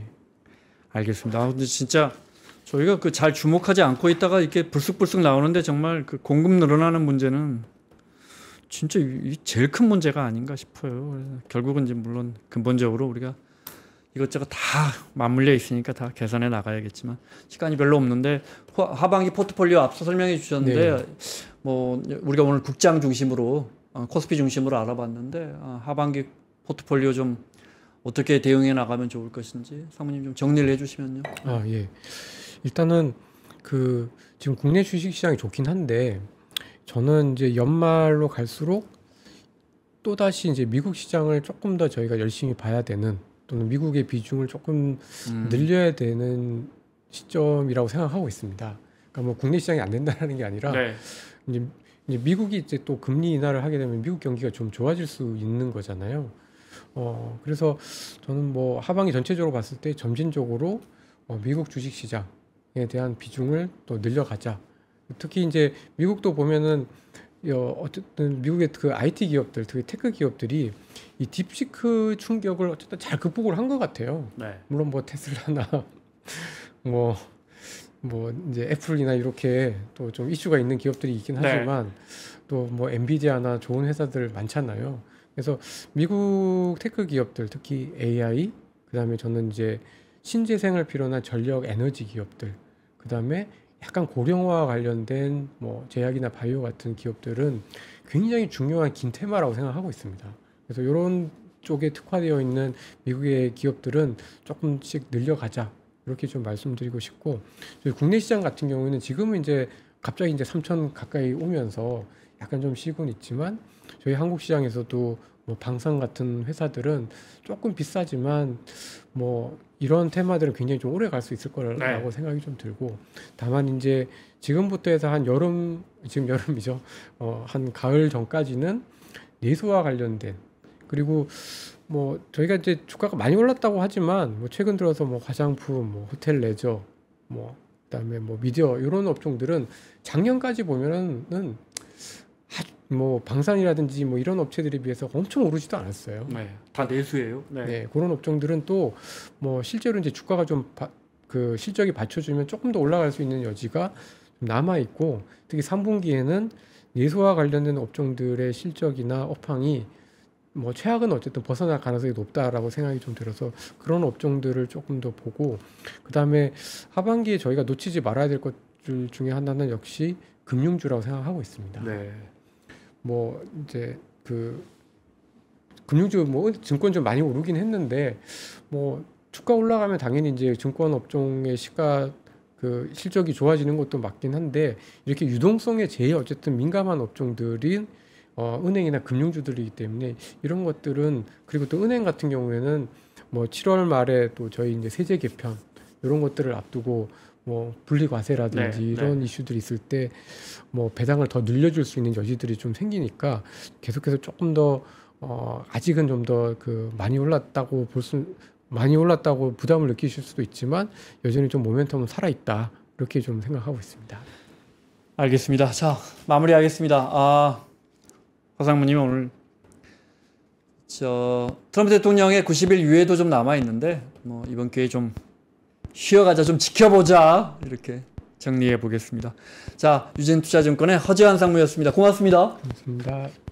알겠습니다. 아, 근데 진짜 저희가 잘 주목하지 않고 있다가 이렇게 불쑥불쑥 나오는데 정말 그 공급 늘어나는 문제는 진짜 제일 큰 문제가 아닌가 싶어요. 그래서 결국은 이제 물론 근본적으로 우리가 이것저것 다 맞물려 있으니까 다 계산해 나가야겠지만 시간이 별로 없는데 하반기 포트폴리오 앞서 설명해 주셨는데 네. 뭐 우리가 오늘 국장 중심으로 코스피 중심으로 알아봤는데 하반기 포트폴리오 좀 어떻게 대응해 나가면 좋을 것인지 사모님 좀 정리를 해주시면요. 아, 예. 일단은 지금 국내 주식 시장이 좋긴 한데 저는 이제 연말로 갈수록 또 다시 이제 미국 시장을 조금 더 저희가 열심히 봐야 되는 또는 미국의 비중을 조금 늘려야 되는 시점이라고 생각하고 있습니다. 그러니까 뭐 국내 시장이 안 된다는 게 아니라 네. 이제 미국이 이제 또 금리 인하를 하게 되면 미국 경기가 좀 좋아질 수 있는 거잖아요. 그래서 저는 뭐 하반기 전체적으로 봤을 때 점진적으로 미국 주식 시장에 대한 비중을 또 늘려가자. 특히 이제 미국도 보면은 어쨌든 미국의 그 IT 기업들, 특히 테크 기업들이 이 딥시크 충격을 어쨌든 잘 극복을 한 것 같아요. 네. 물론 뭐 테슬라나 뭐 이제 애플이나 이렇게 또 좀 이슈가 있는 기업들이 있긴 네. 하지만 또 뭐 엔비디아나 좋은 회사들 많잖아요. 그래서 미국 테크 기업들, 특히 AI, 그다음에 저는 이제 신재생을 필요한 전력 에너지 기업들, 그다음에 약간 고령화 관련된 뭐 제약이나 바이오 같은 기업들은 굉장히 중요한 긴 테마라고 생각하고 있습니다. 그래서 이런 쪽에 특화되어 있는 미국의 기업들은 조금씩 늘려가자 이렇게 좀 말씀드리고 싶고, 저희 국내 시장 같은 경우에는 지금은 이제 갑자기 이제 3천 가까이 오면서 약간 좀 쉬고는 있지만 저희 한국 시장에서도 뭐 방산 같은 회사들은 조금 비싸지만 뭐 이런 테마들은 굉장히 좀 오래 갈 수 있을 거라고 생각이 좀 들고, 다만 이제 지금부터 해서 한 지금 여름이죠. 한 가을 전까지는 내수와 관련된, 그리고 뭐 저희가 이제 주가가 많이 올랐다고 하지만 뭐 최근 들어서 뭐 화장품, 뭐 호텔 레저, 뭐 그다음에 뭐 미디어 이런 업종들은 작년까지 보면은 뭐 방산이라든지 뭐 이런 업체들에 비해서 엄청 오르지도 않았어요. 네. 다 내수예요. 네. 네, 그런 업종들은 또 뭐 실제로 이제 주가가 좀 그 실적이 받쳐주면 조금 더 올라갈 수 있는 여지가 좀 남아 있고, 특히 3분기에는 내수와 관련된 업종들의 실적이나 업황이 뭐 최악은 어쨌든 벗어날 가능성이 높다라고 생각이 좀 들어서 그런 업종들을 조금 더 보고, 그다음에 하반기에 저희가 놓치지 말아야 될 것들 중에 하나는 역시 금융주라고 생각하고 있습니다. 네. 뭐 이제 금융주 뭐 증권 좀 많이 오르긴 했는데 뭐 주가 올라가면 당연히 이제 증권 업종의 실적이 좋아지는 것도 맞긴 한데, 이렇게 유동성에 제일 어쨌든 민감한 업종들인 은행이나 금융주들이기 때문에 이런 것들은, 그리고 또 은행 같은 경우에는 뭐 7월 말에 또 저희 이제 세제 개편 이런 것들을 앞두고 뭐 분리과세라든지 이런 이슈들이 있을 때 뭐 배당을 더 늘려줄 수 있는 여지들이 좀 생기니까 계속해서 조금 더 아직은 좀 더 많이 올랐다고 많이 올랐다고 부담을 느끼실 수도 있지만 여전히 좀 모멘텀은 살아있다. 이렇게 좀 생각하고 있습니다. 알겠습니다. 자, 마무리하겠습니다. 허상무님 오늘 트럼프 대통령의 90일 유예도 좀 남아 있는데 뭐 이번 기회에 좀 쉬어가자, 좀 지켜보자 이렇게 정리해 보겠습니다. 자, 유진투자증권의 허재환 상무였습니다. 고맙습니다. 고맙습니다.